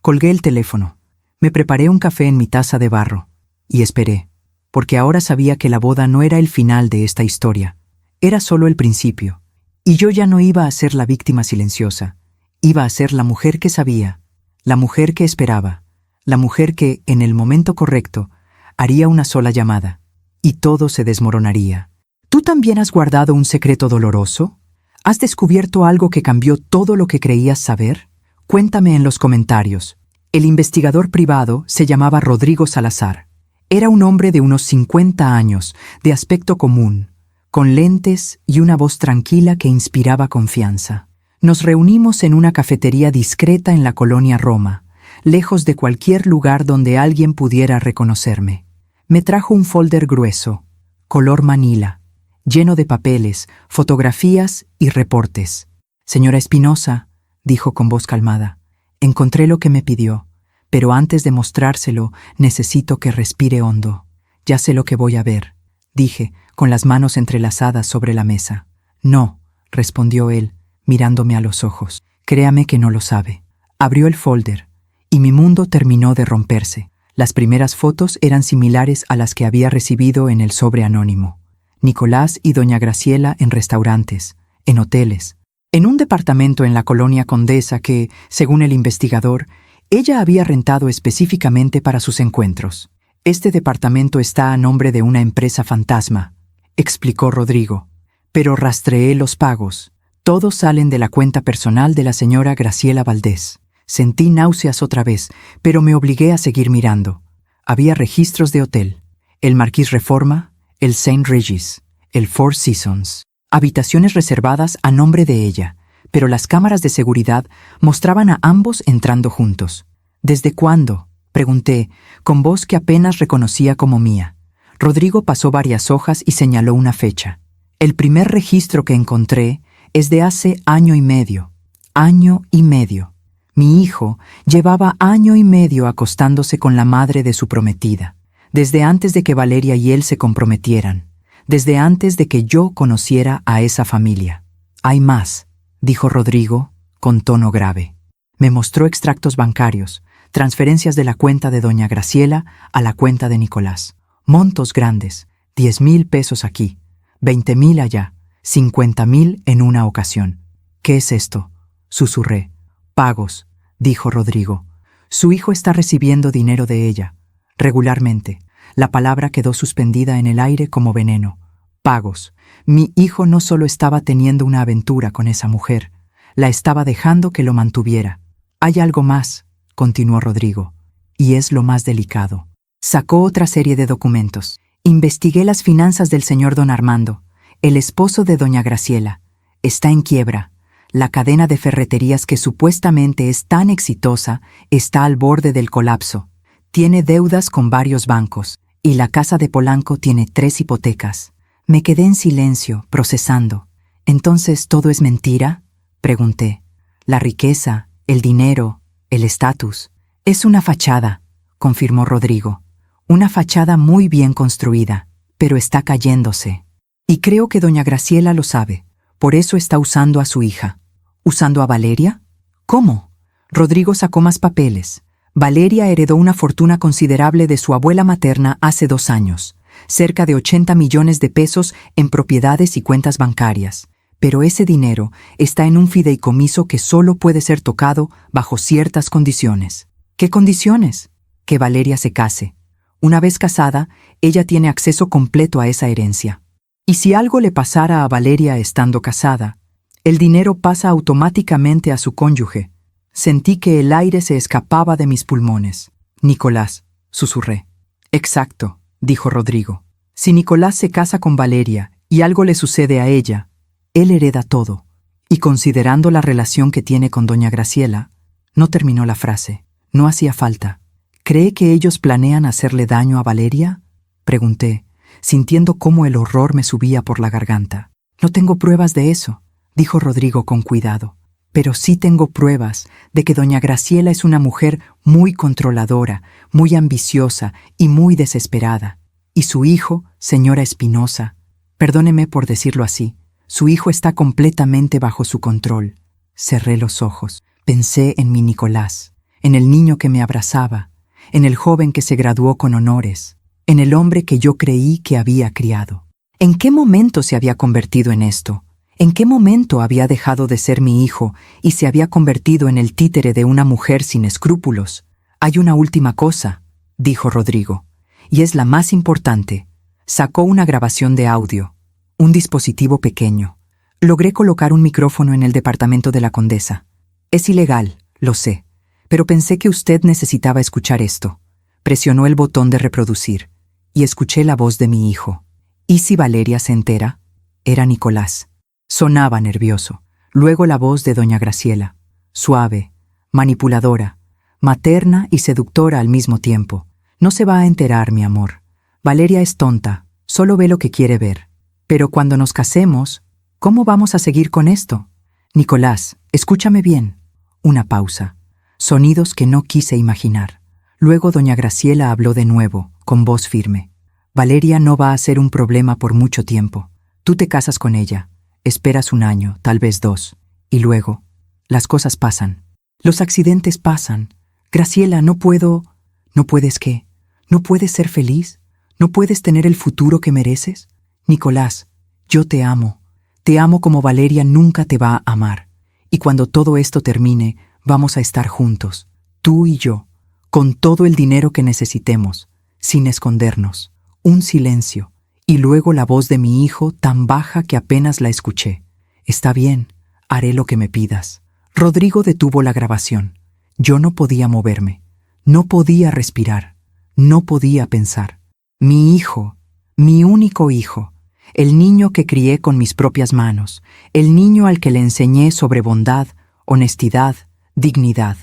Colgué el teléfono. Me preparé un café en mi taza de barro. Y esperé, porque ahora sabía que la boda no era el final de esta historia. Era solo el principio. Y yo ya no iba a ser la víctima silenciosa. Iba a ser la mujer que sabía, la mujer que esperaba, la mujer que, en el momento correcto, haría una sola llamada. Y todo se desmoronaría. ¿Tú también has guardado un secreto doloroso? ¿Has descubierto algo que cambió todo lo que creías saber? Cuéntame en los comentarios. El investigador privado se llamaba Rodrigo Salazar. Era un hombre de unos 50 años, de aspecto común, con lentes y una voz tranquila que inspiraba confianza. Nos reunimos en una cafetería discreta en la colonia Roma, lejos de cualquier lugar donde alguien pudiera reconocerme. Me trajo un folder grueso, color manila, lleno de papeles, fotografías y reportes. «Señora Espinosa», dijo con voz calmada, «encontré lo que me pidió, pero antes de mostrárselo necesito que respire hondo. Ya sé lo que voy a ver», dije, con las manos entrelazadas sobre la mesa. «No», respondió él, mirándome a los ojos. «Créame que no lo sabe». Abrió el folder, y mi mundo terminó de romperse. Las primeras fotos eran similares a las que había recibido en el sobre anónimo. Nicolás y doña Graciela en restaurantes, en hoteles, en un departamento en la colonia Condesa que, según el investigador, ella había rentado específicamente para sus encuentros. «Este departamento está a nombre de una empresa fantasma», explicó Rodrigo. «Pero rastreé los pagos. Todos salen de la cuenta personal de la señora Graciela Valdés». Sentí náuseas otra vez, pero me obligué a seguir mirando. Había registros de hotel. El Marquis Reforma, el St. Regis, el Four Seasons. Habitaciones reservadas a nombre de ella, pero las cámaras de seguridad mostraban a ambos entrando juntos. «¿Desde cuándo?», pregunté, con voz que apenas reconocía como mía. Rodrigo pasó varias hojas y señaló una fecha. «El primer registro que encontré es de hace año y medio. Año y medio. Mi hijo llevaba año y medio acostándose con la madre de su prometida, desde antes de que Valeria y él se comprometieran, desde antes de que yo conociera a esa familia». «Hay más», dijo Rodrigo, con tono grave. Me mostró extractos bancarios, transferencias de la cuenta de doña Graciela a la cuenta de Nicolás. Montos grandes, 10,000 pesos aquí, 20,000 allá, 50,000 en una ocasión. «¿Qué es esto?», susurré. «Pagos», dijo Rodrigo. «Su hijo está recibiendo dinero de ella, regularmente». La palabra quedó suspendida en el aire como veneno. «Pagos». Mi hijo no solo estaba teniendo una aventura con esa mujer, la estaba dejando que lo mantuviera. «Hay algo más», continuó Rodrigo, «y es lo más delicado». Sacó otra serie de documentos. «Investigué las finanzas del señor don Armando, el esposo de doña Graciela. Está en quiebra. La cadena de ferreterías que supuestamente es tan exitosa está al borde del colapso. Tiene deudas con varios bancos, y la casa de Polanco tiene 3 hipotecas». Me quedé en silencio, procesando. «¿Entonces todo es mentira?», pregunté. «La riqueza, el dinero, el estatus. Es una fachada», confirmó Rodrigo. «Una fachada muy bien construida, pero está cayéndose. Y creo que doña Graciela lo sabe. Por eso está usando a su hija». «¿Usando a Valeria? ¿Cómo?». Rodrigo sacó más papeles. Valeria heredó una fortuna considerable de su abuela materna hace 2 años, cerca de 80 millones de pesos en propiedades y cuentas bancarias. Pero ese dinero está en un fideicomiso que solo puede ser tocado bajo ciertas condiciones. ¿Qué condiciones? Que Valeria se case. Una vez casada, ella tiene acceso completo a esa herencia. Y si algo le pasara a Valeria estando casada, el dinero pasa automáticamente a su cónyuge. Sentí que el aire se escapaba de mis pulmones. «Nicolás», susurré. «Exacto», dijo Rodrigo. «Si Nicolás se casa con Valeria y algo le sucede a ella, él hereda todo». Y considerando la relación que tiene con doña Graciela, no terminó la frase. No hacía falta. «¿Cree que ellos planean hacerle daño a Valeria?», pregunté, sintiendo cómo el horror me subía por la garganta. «No tengo pruebas de eso», dijo Rodrigo con cuidado. «Pero sí tengo pruebas de que doña Graciela es una mujer muy controladora, muy ambiciosa y muy desesperada. Y su hijo, señora Espinosa, perdóneme por decirlo así, su hijo está completamente bajo su control». Cerré los ojos. Pensé en mi Nicolás, en el niño que me abrazaba, en el joven que se graduó con honores, en el hombre que yo creí que había criado. ¿En qué momento se había convertido en esto? ¿En qué momento había dejado de ser mi hijo y se había convertido en el títere de una mujer sin escrúpulos? «Hay una última cosa», dijo Rodrigo, «y es la más importante». Sacó una grabación de audio, un dispositivo pequeño. Logré colocar un micrófono en el departamento de la condesa. Es ilegal, lo sé, pero pensé que usted necesitaba escuchar esto. Presionó el botón de reproducir, y escuché la voz de mi hijo. ¿Y si Valeria se entera? Era Nicolás. Sonaba nervioso. Luego la voz de doña Graciela, suave, manipuladora, materna y seductora al mismo tiempo. No se va a enterar, mi amor. Valeria es tonta, solo ve lo que quiere ver. Pero cuando nos casemos, ¿cómo vamos a seguir con esto? Nicolás, escúchame bien. Una pausa. Sonidos que no quise imaginar. Luego doña Graciela habló de nuevo, con voz firme. Valeria no va a ser un problema por mucho tiempo. Tú te casas con ella. Esperas 1 año, tal vez 2. Y luego, las cosas pasan. Los accidentes pasan. Graciela, no puedo... ¿No puedes qué? ¿No puedes ser feliz? ¿No puedes tener el futuro que mereces? Nicolás, yo te amo. Te amo como Valeria nunca te va a amar. Y cuando todo esto termine, vamos a estar juntos, tú y yo, con todo el dinero que necesitemos, sin escondernos. Un silencio, y luego la voz de mi hijo tan baja que apenas la escuché. Está bien, haré lo que me pidas. Rodrigo detuvo la grabación. Yo no podía moverme, no podía respirar, no podía pensar. Mi hijo, mi único hijo, el niño que crié con mis propias manos, el niño al que le enseñé sobre bondad, honestidad, dignidad.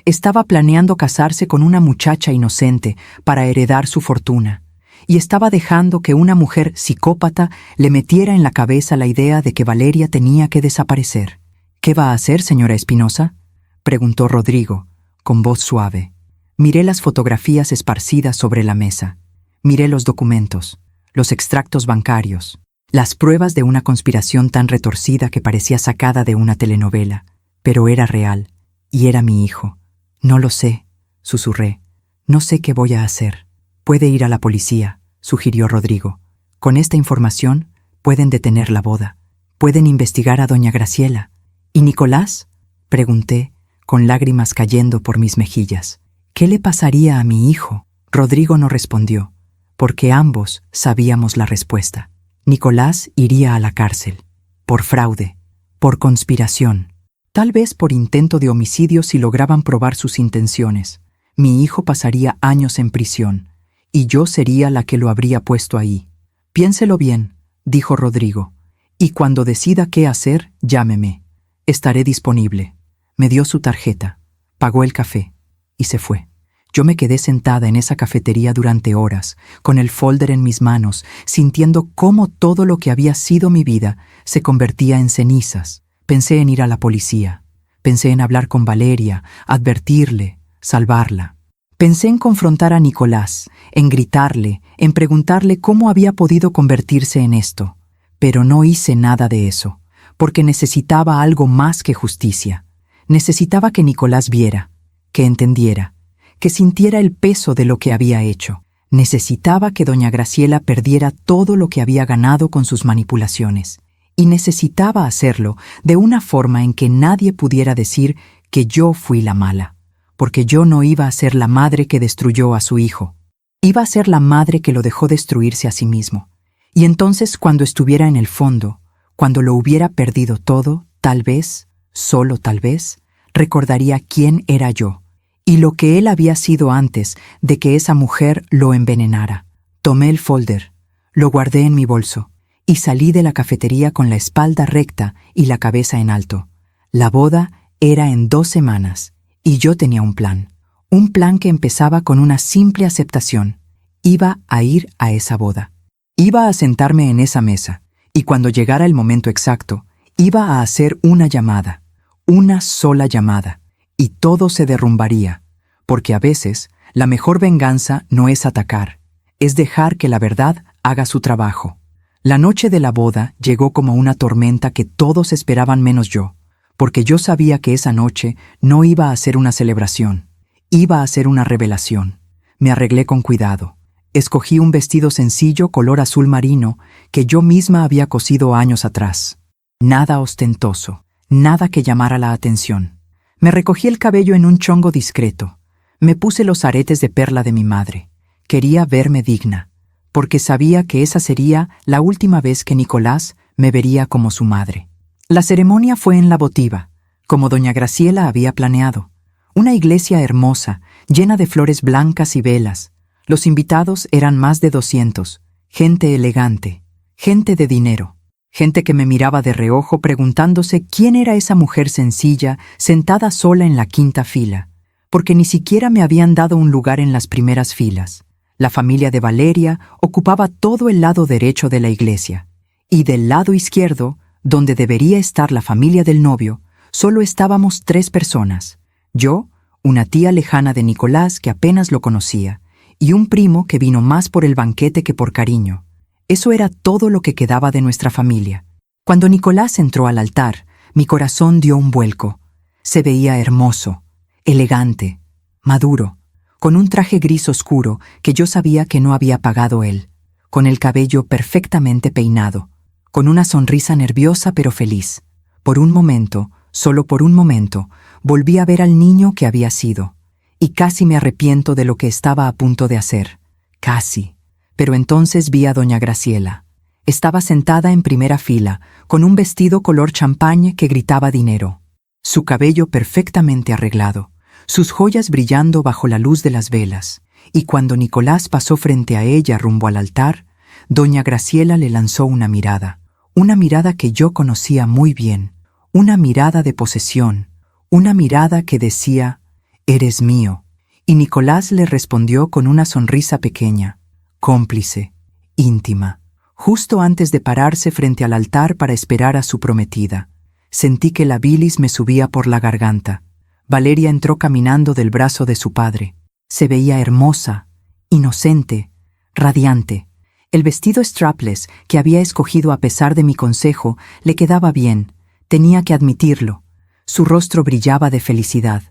Estaba planeando casarse con una muchacha inocente para heredar su fortuna, y estaba dejando que una mujer psicópata le metiera en la cabeza la idea de que Valeria tenía que desaparecer. ¿Qué va a hacer, señora Espinosa?, preguntó Rodrigo, con voz suave. Miré las fotografías esparcidas sobre la mesa. Miré los documentos, los extractos bancarios, las pruebas de una conspiración tan retorcida que parecía sacada de una telenovela, pero era real, y era mi hijo. No lo sé, susurré. No sé qué voy a hacer. Puede ir a la policía, sugirió Rodrigo. Con esta información pueden detener la boda. Pueden investigar a doña Graciela. ¿Y Nicolás?, pregunté, con lágrimas cayendo por mis mejillas. ¿Qué le pasaría a mi hijo? Rodrigo no respondió, porque ambos sabíamos la respuesta. Nicolás iría a la cárcel, por fraude, por conspiración, tal vez por intento de homicidio si lograban probar sus intenciones. Mi hijo pasaría años en prisión, y yo sería la que lo habría puesto ahí. Piénselo bien, dijo Rodrigo, y cuando decida qué hacer, llámeme. Estaré disponible. Me dio su tarjeta, pagó el café, y se fue. Yo me quedé sentada en esa cafetería durante horas, con el folder en mis manos, sintiendo cómo todo lo que había sido mi vida se convertía en cenizas. Pensé en ir a la policía. Pensé en hablar con Valeria, advertirle, salvarla. Pensé en confrontar a Nicolás, en gritarle, en preguntarle cómo había podido convertirse en esto. Pero no hice nada de eso, porque necesitaba algo más que justicia. Necesitaba que Nicolás viera, que entendiera, que sintiera el peso de lo que había hecho. Necesitaba que doña Graciela perdiera todo lo que había ganado con sus manipulaciones. Y necesitaba hacerlo de una forma en que nadie pudiera decir que yo fui la mala, porque yo no iba a ser la madre que destruyó a su hijo. Iba a ser la madre que lo dejó destruirse a sí mismo. Y entonces, cuando estuviera en el fondo, cuando lo hubiera perdido todo, tal vez, solo tal vez, recordaría quién era yo y lo que él había sido antes de que esa mujer lo envenenara. Tomé el folder, lo guardé en mi bolso y salí de la cafetería con la espalda recta y la cabeza en alto. La boda era en 2 semanas y yo tenía un plan que empezaba con una simple aceptación. Iba a ir a esa boda. Iba a sentarme en esa mesa y cuando llegara el momento exacto, iba a hacer una llamada. Una sola llamada, y todo se derrumbaría, porque a veces la mejor venganza no es atacar, es dejar que la verdad haga su trabajo. La noche de la boda llegó como una tormenta que todos esperaban menos yo, porque yo sabía que esa noche no iba a ser una celebración, iba a ser una revelación. Me arreglé con cuidado. Escogí un vestido sencillo color azul marino que yo misma había cosido años atrás. Nada ostentoso. Nada que llamara la atención. Me recogí el cabello en un chongo discreto. Me puse los aretes de perla de mi madre. Quería verme digna, porque sabía que esa sería la última vez que Nicolás me vería como su madre. La ceremonia fue en la votiva, como doña Graciela había planeado. Una iglesia hermosa, llena de flores blancas y velas. Los invitados eran más de 200, gente elegante, gente de dinero, gente que me miraba de reojo preguntándose quién era esa mujer sencilla, sentada sola en la quinta fila, porque ni siquiera me habían dado un lugar en las primeras filas. La familia de Valeria ocupaba todo el lado derecho de la iglesia, y del lado izquierdo, donde debería estar la familia del novio, solo estábamos 3 personas. Yo, una tía lejana de Nicolás que apenas lo conocía, y un primo que vino más por el banquete que por cariño. Eso era todo lo que quedaba de nuestra familia. Cuando Nicolás entró al altar, mi corazón dio un vuelco. Se veía hermoso, elegante, maduro, con un traje gris oscuro que yo sabía que no había pagado él, con el cabello perfectamente peinado, con una sonrisa nerviosa pero feliz. Por un momento, solo por un momento, volví a ver al niño que había sido, y casi me arrepiento de lo que estaba a punto de hacer. Casi. Pero entonces vi a doña Graciela. Estaba sentada en primera fila, con un vestido color champagne que gritaba dinero. Su cabello perfectamente arreglado, sus joyas brillando bajo la luz de las velas, y cuando Nicolás pasó frente a ella rumbo al altar, doña Graciela le lanzó una mirada que yo conocía muy bien, una mirada de posesión, una mirada que decía, «Eres mío», y Nicolás le respondió con una sonrisa pequeña, cómplice, íntima. Justo antes de pararse frente al altar para esperar a su prometida, sentí que la bilis me subía por la garganta. Valeria entró caminando del brazo de su padre. Se veía hermosa, inocente, radiante. El vestido strapless que había escogido a pesar de mi consejo le quedaba bien, tenía que admitirlo. Su rostro brillaba de felicidad.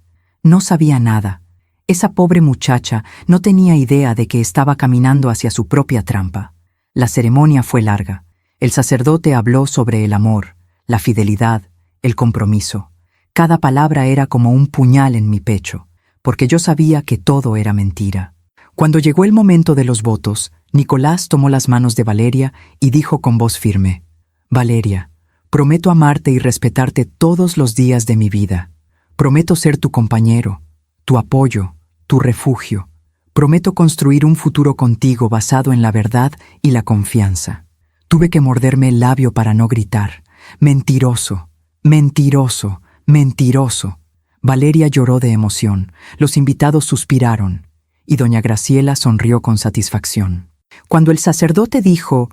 No sabía nada. Esa pobre muchacha no tenía idea de que estaba caminando hacia su propia trampa. La ceremonia fue larga. El sacerdote habló sobre el amor, la fidelidad, el compromiso. Cada palabra era como un puñal en mi pecho, porque yo sabía que todo era mentira. Cuando llegó el momento de los votos, Nicolás tomó las manos de Valeria y dijo con voz firme, «Valeria, prometo amarte y respetarte todos los días de mi vida. Prometo ser tu compañero, tu apoyo, tu refugio. Prometo construir un futuro contigo basado en la verdad y la confianza». Tuve que morderme el labio para no gritar. «Mentiroso, mentiroso, mentiroso». Valeria lloró de emoción, los invitados suspiraron, y doña Graciela sonrió con satisfacción. Cuando el sacerdote dijo,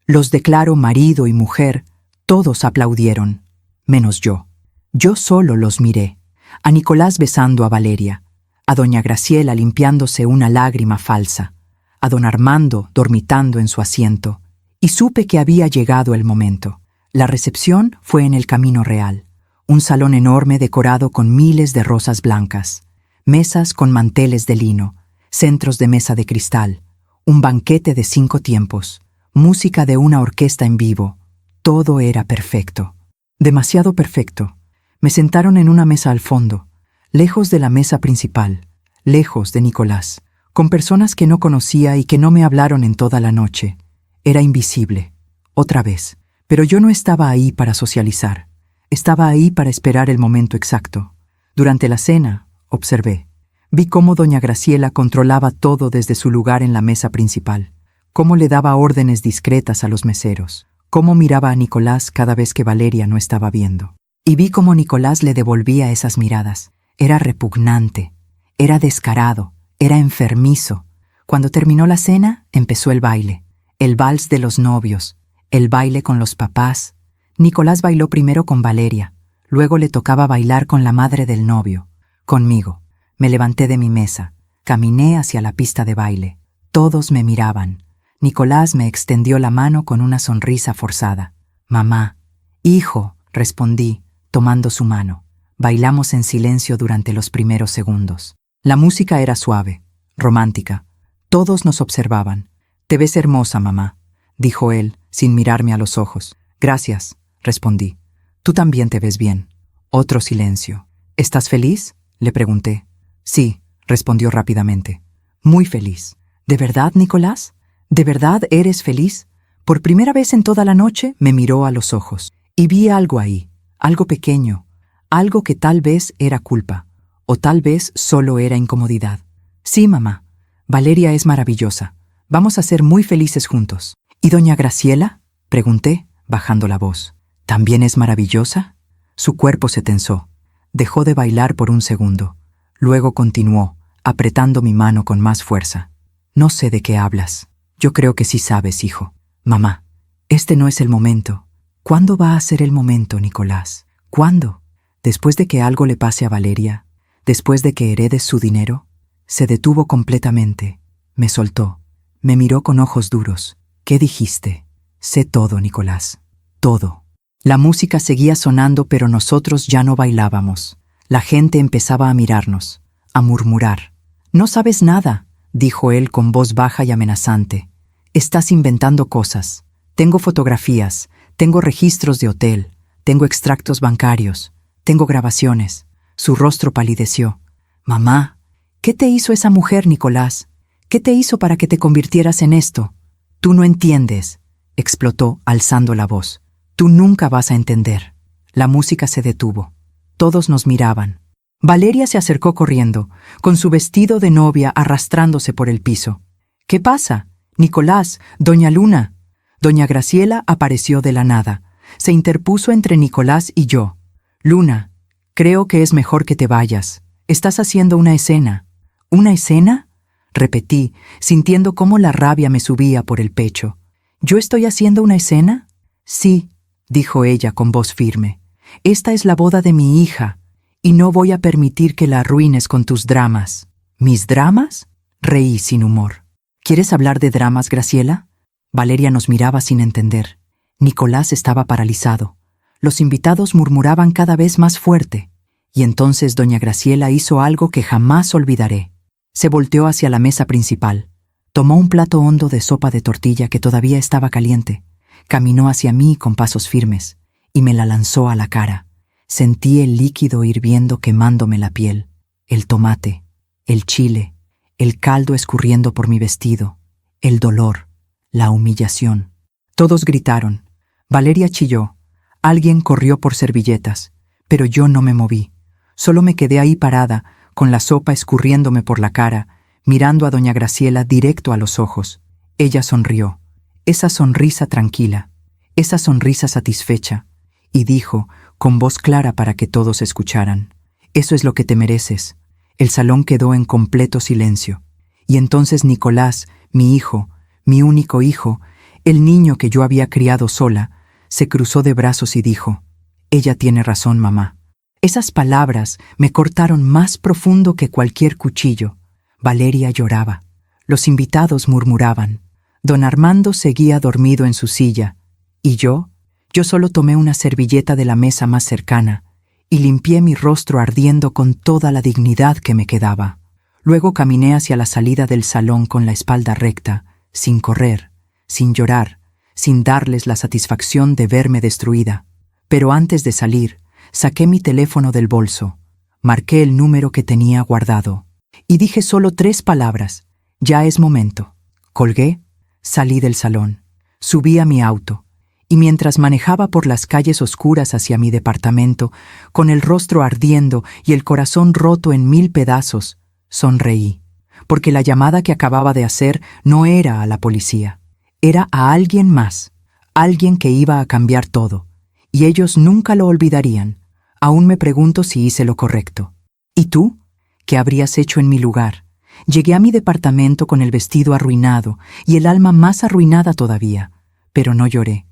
«Los declaro marido y mujer», todos aplaudieron, menos yo. Yo solo los miré, a Nicolás besando a Valeria, a doña Graciela limpiándose una lágrima falsa, a don Armando dormitando en su asiento, y supe que había llegado el momento. La recepción fue en el Camino Real, un salón enorme decorado con miles de rosas blancas, mesas con manteles de lino, centros de mesa de cristal, un banquete de 5 tiempos, música de una orquesta en vivo. Todo era perfecto, demasiado perfecto. Me sentaron en una mesa al fondo, lejos de la mesa principal, lejos de Nicolás, con personas que no conocía y que no me hablaron en toda la noche. Era invisible, otra vez, pero yo no estaba ahí para socializar, estaba ahí para esperar el momento exacto. Durante la cena, observé. Vi cómo doña Graciela controlaba todo desde su lugar en la mesa principal, cómo le daba órdenes discretas a los meseros, cómo miraba a Nicolás cada vez que Valeria no estaba viendo. Y vi cómo Nicolás le devolvía esas miradas. Era repugnante, era descarado, era enfermizo. Cuando terminó la cena, empezó el baile, el vals de los novios, el baile con los papás. Nicolás bailó primero con Valeria, luego le tocaba bailar con la madre del novio, conmigo. Me levanté de mi mesa, caminé hacia la pista de baile. Todos me miraban. Nicolás me extendió la mano con una sonrisa forzada. «Mamá». «Hijo», respondí, tomando su mano. Bailamos en silencio durante los primeros segundos. La música era suave, romántica. Todos nos observaban. «Te ves hermosa, mamá», dijo él, sin mirarme a los ojos. «Gracias», respondí. «Tú también te ves bien». Otro silencio. «¿Estás feliz?», le pregunté. «Sí», respondió rápidamente. «Muy feliz». «¿De verdad, Nicolás? ¿De verdad eres feliz?». Por primera vez en toda la noche me miró a los ojos, y vi algo ahí, algo pequeño, algo que tal vez era culpa, o tal vez solo era incomodidad. Sí, mamá, Valeria es maravillosa. Vamos a ser muy felices juntos. ¿Y doña Graciela?, pregunté, bajando la voz. ¿También es maravillosa? Su cuerpo se tensó. Dejó de bailar por un segundo. Luego continuó, apretando mi mano con más fuerza. No sé de qué hablas. Yo creo que sí sabes, hijo. Mamá, este no es el momento. ¿Cuándo va a ser el momento, Nicolás? ¿Cuándo? ¿Después de que algo le pase a Valeria? ¿Después de que heredes su dinero? Se detuvo completamente. Me soltó. Me miró con ojos duros. ¿Qué dijiste? Sé todo, Nicolás. Todo. La música seguía sonando, pero nosotros ya no bailábamos. La gente empezaba a mirarnos, a murmurar. No sabes nada, dijo él con voz baja y amenazante. Estás inventando cosas. Tengo fotografías, tengo registros de hotel, tengo extractos bancarios, tengo grabaciones. Su rostro palideció. Mamá, ¿qué te hizo esa mujer, Nicolás? ¿Qué te hizo para que te convirtieras en esto? Tú no entiendes, explotó, alzando la voz. Tú nunca vas a entender. La música se detuvo. Todos nos miraban. Valeria se acercó corriendo, con su vestido de novia arrastrándose por el piso. ¿Qué pasa? Nicolás, doña Luna. Doña Graciela apareció de la nada. Se interpuso entre Nicolás y yo. Luna, creo que es mejor que te vayas. Estás haciendo una escena. ¿Una escena? Repetí, sintiendo cómo la rabia me subía por el pecho. ¿Yo estoy haciendo una escena? Sí, dijo ella con voz firme. Esta es la boda de mi hija, y no voy a permitir que la arruines con tus dramas. ¿Mis dramas? Reí sin humor. ¿Quieres hablar de dramas, Graciela? Valeria nos miraba sin entender. Nicolás estaba paralizado. Los invitados murmuraban cada vez más fuerte. Y entonces doña Graciela hizo algo que jamás olvidaré. Se volteó hacia la mesa principal. Tomó un plato hondo de sopa de tortilla que todavía estaba caliente. Caminó hacia mí con pasos firmes y me la lanzó a la cara. Sentí el líquido hirviendo quemándome la piel, el tomate, el chile, el caldo escurriendo por mi vestido, el dolor, la humillación. Todos gritaron. Valeria chilló. Alguien corrió por servilletas, pero yo no me moví. Solo me quedé ahí parada, con la sopa escurriéndome por la cara, mirando a doña Graciela directo a los ojos. Ella sonrió. Esa sonrisa tranquila, esa sonrisa satisfecha, y dijo, con voz clara para que todos escucharan: «Eso es lo que te mereces». El salón quedó en completo silencio. Y entonces Nicolás, mi hijo, mi único hijo, el niño que yo había criado sola, se cruzó de brazos y dijo: «Ella tiene razón, mamá». Esas palabras me cortaron más profundo que cualquier cuchillo. Valeria lloraba. Los invitados murmuraban. Don Armando seguía dormido en su silla. ¿Y yo? Yo solo tomé una servilleta de la mesa más cercana y limpié mi rostro ardiendo con toda la dignidad que me quedaba. Luego caminé hacia la salida del salón con la espalda recta, sin correr, sin llorar, sin darles la satisfacción de verme destruida. Pero antes de salir, saqué mi teléfono del bolso, marqué el número que tenía guardado y dije solo 3 palabras: «Ya es momento». Colgué, salí del salón, subí a mi auto y mientras manejaba por las calles oscuras hacia mi departamento, con el rostro ardiendo y el corazón roto en 1000 pedazos, sonreí, porque la llamada que acababa de hacer no era a la policía, era a alguien más, alguien que iba a cambiar todo, y ellos nunca lo olvidarían. Aún me pregunto si hice lo correcto. ¿Y tú? ¿Qué habrías hecho en mi lugar? Llegué a mi departamento con el vestido arruinado y el alma más arruinada todavía, pero no lloré.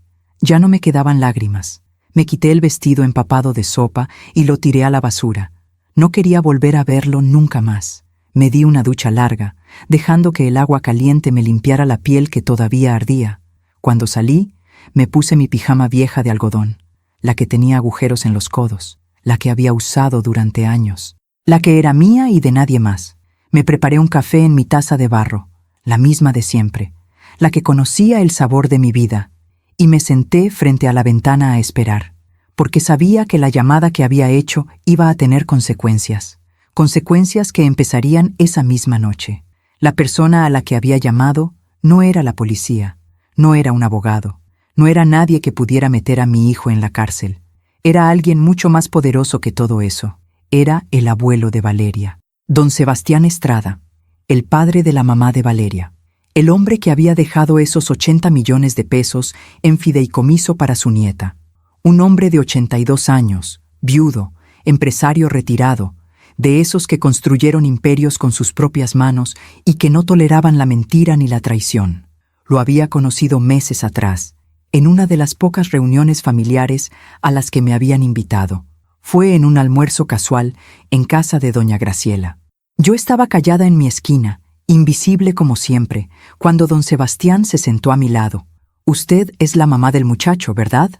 Ya no me quedaban lágrimas. Me quité el vestido empapado de sopa y lo tiré a la basura. No quería volver a verlo nunca más. Me di una ducha larga, dejando que el agua caliente me limpiara la piel que todavía ardía. Cuando salí, me puse mi pijama vieja de algodón, la que tenía agujeros en los codos, la que había usado durante años, la que era mía y de nadie más. Me preparé un café en mi taza de barro, la misma de siempre, la que conocía el sabor de mi vida, y me senté frente a la ventana a esperar, porque sabía que la llamada que había hecho iba a tener consecuencias, consecuencias que empezarían esa misma noche. La persona a la que había llamado no era la policía, no era un abogado, no era nadie que pudiera meter a mi hijo en la cárcel. Era alguien mucho más poderoso que todo eso. Era el abuelo de Valeria, don Sebastián Estrada, el padre de la mamá de Valeria, el hombre que había dejado esos 80 millones de pesos en fideicomiso para su nieta. Un hombre de 82 años, viudo, empresario retirado, de esos que construyeron imperios con sus propias manos y que no toleraban la mentira ni la traición. Lo había conocido meses atrás, en una de las pocas reuniones familiares a las que me habían invitado. Fue en un almuerzo casual en casa de doña Graciela. Yo estaba callada en mi esquina, invisible como siempre, cuando don Sebastián se sentó a mi lado. «Usted es la mamá del muchacho, ¿verdad?»,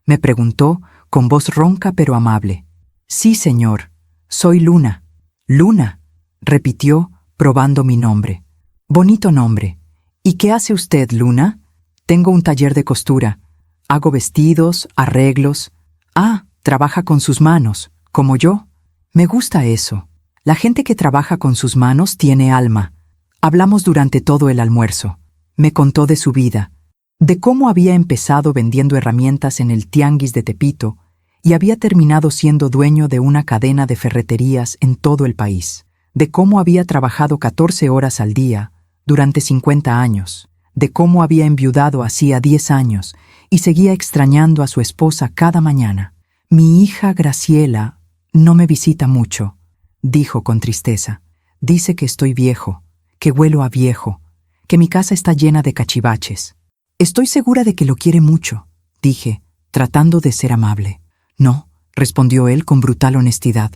me preguntó con voz ronca pero amable. «Sí, señor. Soy Luna». «Luna», repitió, probando mi nombre. «Bonito nombre. ¿Y qué hace usted, Luna?» «Tengo un taller de costura. Hago vestidos, arreglos». «Ah, trabaja con sus manos, como yo». «Me gusta eso. La gente que trabaja con sus manos tiene alma». Hablamos durante todo el almuerzo. Me contó de su vida, de cómo había empezado vendiendo herramientas en el Tianguis de Tepito y había terminado siendo dueño de una cadena de ferreterías en todo el país, de cómo había trabajado 14 horas al día durante 50 años, de cómo había enviudado hacía 10 años y seguía extrañando a su esposa cada mañana. «Mi hija Graciela no me visita mucho», dijo con tristeza. «Dice que estoy viejo, que huelo a viejo, que mi casa está llena de cachivaches». «Estoy segura de que lo quiere mucho», dije, tratando de ser amable. «No», respondió él con brutal honestidad.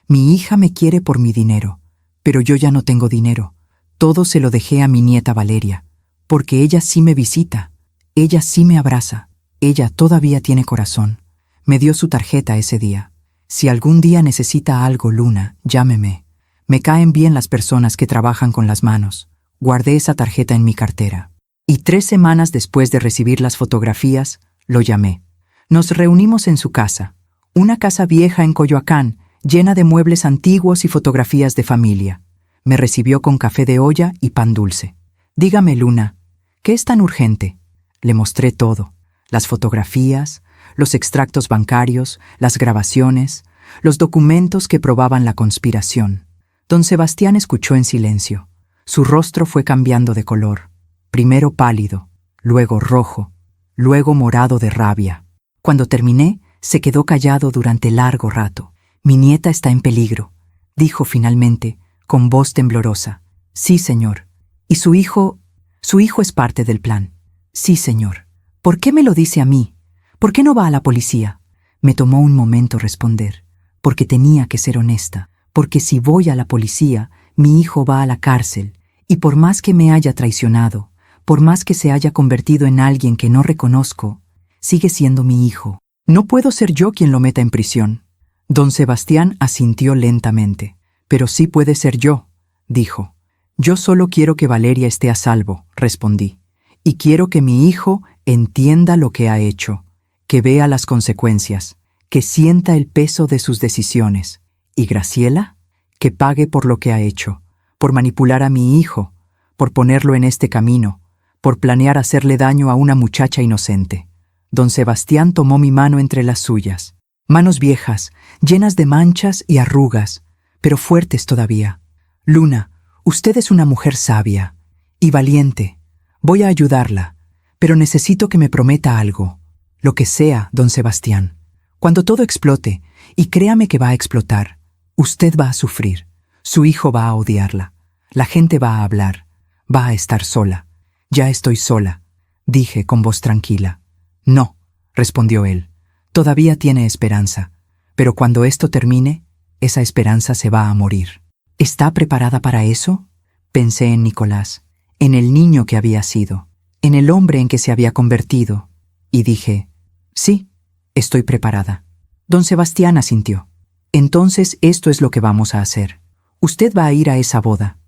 «Mi hija me quiere por mi dinero, pero yo ya no tengo dinero. Todo se lo dejé a mi nieta Valeria, porque ella sí me visita, ella sí me abraza, ella todavía tiene corazón. Me dio su tarjeta ese día. Si algún día necesita algo, Luna, llámeme. Me caen bien las personas que trabajan con las manos». Guardé esa tarjeta en mi cartera. Y 3 semanas después de recibir las fotografías, lo llamé. Nos reunimos en su casa, una casa vieja en Coyoacán, llena de muebles antiguos y fotografías de familia. Me recibió con café de olla y pan dulce. «Dígame, Luna, ¿qué es tan urgente?». Le mostré todo: las fotografías, los extractos bancarios, las grabaciones, los documentos que probaban la conspiración. Don Sebastián escuchó en silencio. Su rostro fue cambiando de color. Primero pálido, luego rojo, luego morado de rabia. Cuando terminé, se quedó callado durante largo rato. «Mi nieta está en peligro», dijo finalmente, con voz temblorosa. «Sí, señor. ¿Y su hijo? Su hijo es parte del plan». «Sí, señor». «¿Por qué me lo dice a mí? ¿Por qué no va a la policía?». Me tomó un momento responder. Porque tenía que ser honesta. Porque si voy a la policía, mi hijo va a la cárcel, y por más que me haya traicionado, por más que se haya convertido en alguien que no reconozco, sigue siendo mi hijo. No puedo ser yo quien lo meta en prisión». Don Sebastián asintió lentamente. «Pero sí puede ser yo», dijo. «Yo solo quiero que Valeria esté a salvo», respondí. «Y quiero que mi hijo entienda lo que ha hecho, que vea las consecuencias, que sienta el peso de sus decisiones. ¿Y Graciela? Que pague por lo que ha hecho, por manipular a mi hijo, por ponerlo en este camino, por planear hacerle daño a una muchacha inocente». Don Sebastián tomó mi mano entre las suyas. Manos viejas, llenas de manchas y arrugas, pero fuertes todavía. «Luna, usted es una mujer sabia y valiente. Voy a ayudarla, pero necesito que me prometa algo. Lo que sea, don Sebastián. Cuando todo explote, y créame que va a explotar, usted va a sufrir. Su hijo va a odiarla. La gente va a hablar. Va a estar sola. Ya estoy sola», dije con voz tranquila. «No», respondió él. «Todavía tiene esperanza, pero cuando esto termine, esa esperanza se va a morir». «¿Está preparada para eso?». Pensé en Nicolás, en el niño que había sido, en el hombre en que se había convertido, y dije: «Sí, estoy preparada». Don Sebastián asintió. «Entonces esto es lo que vamos a hacer. Usted va a ir a esa boda,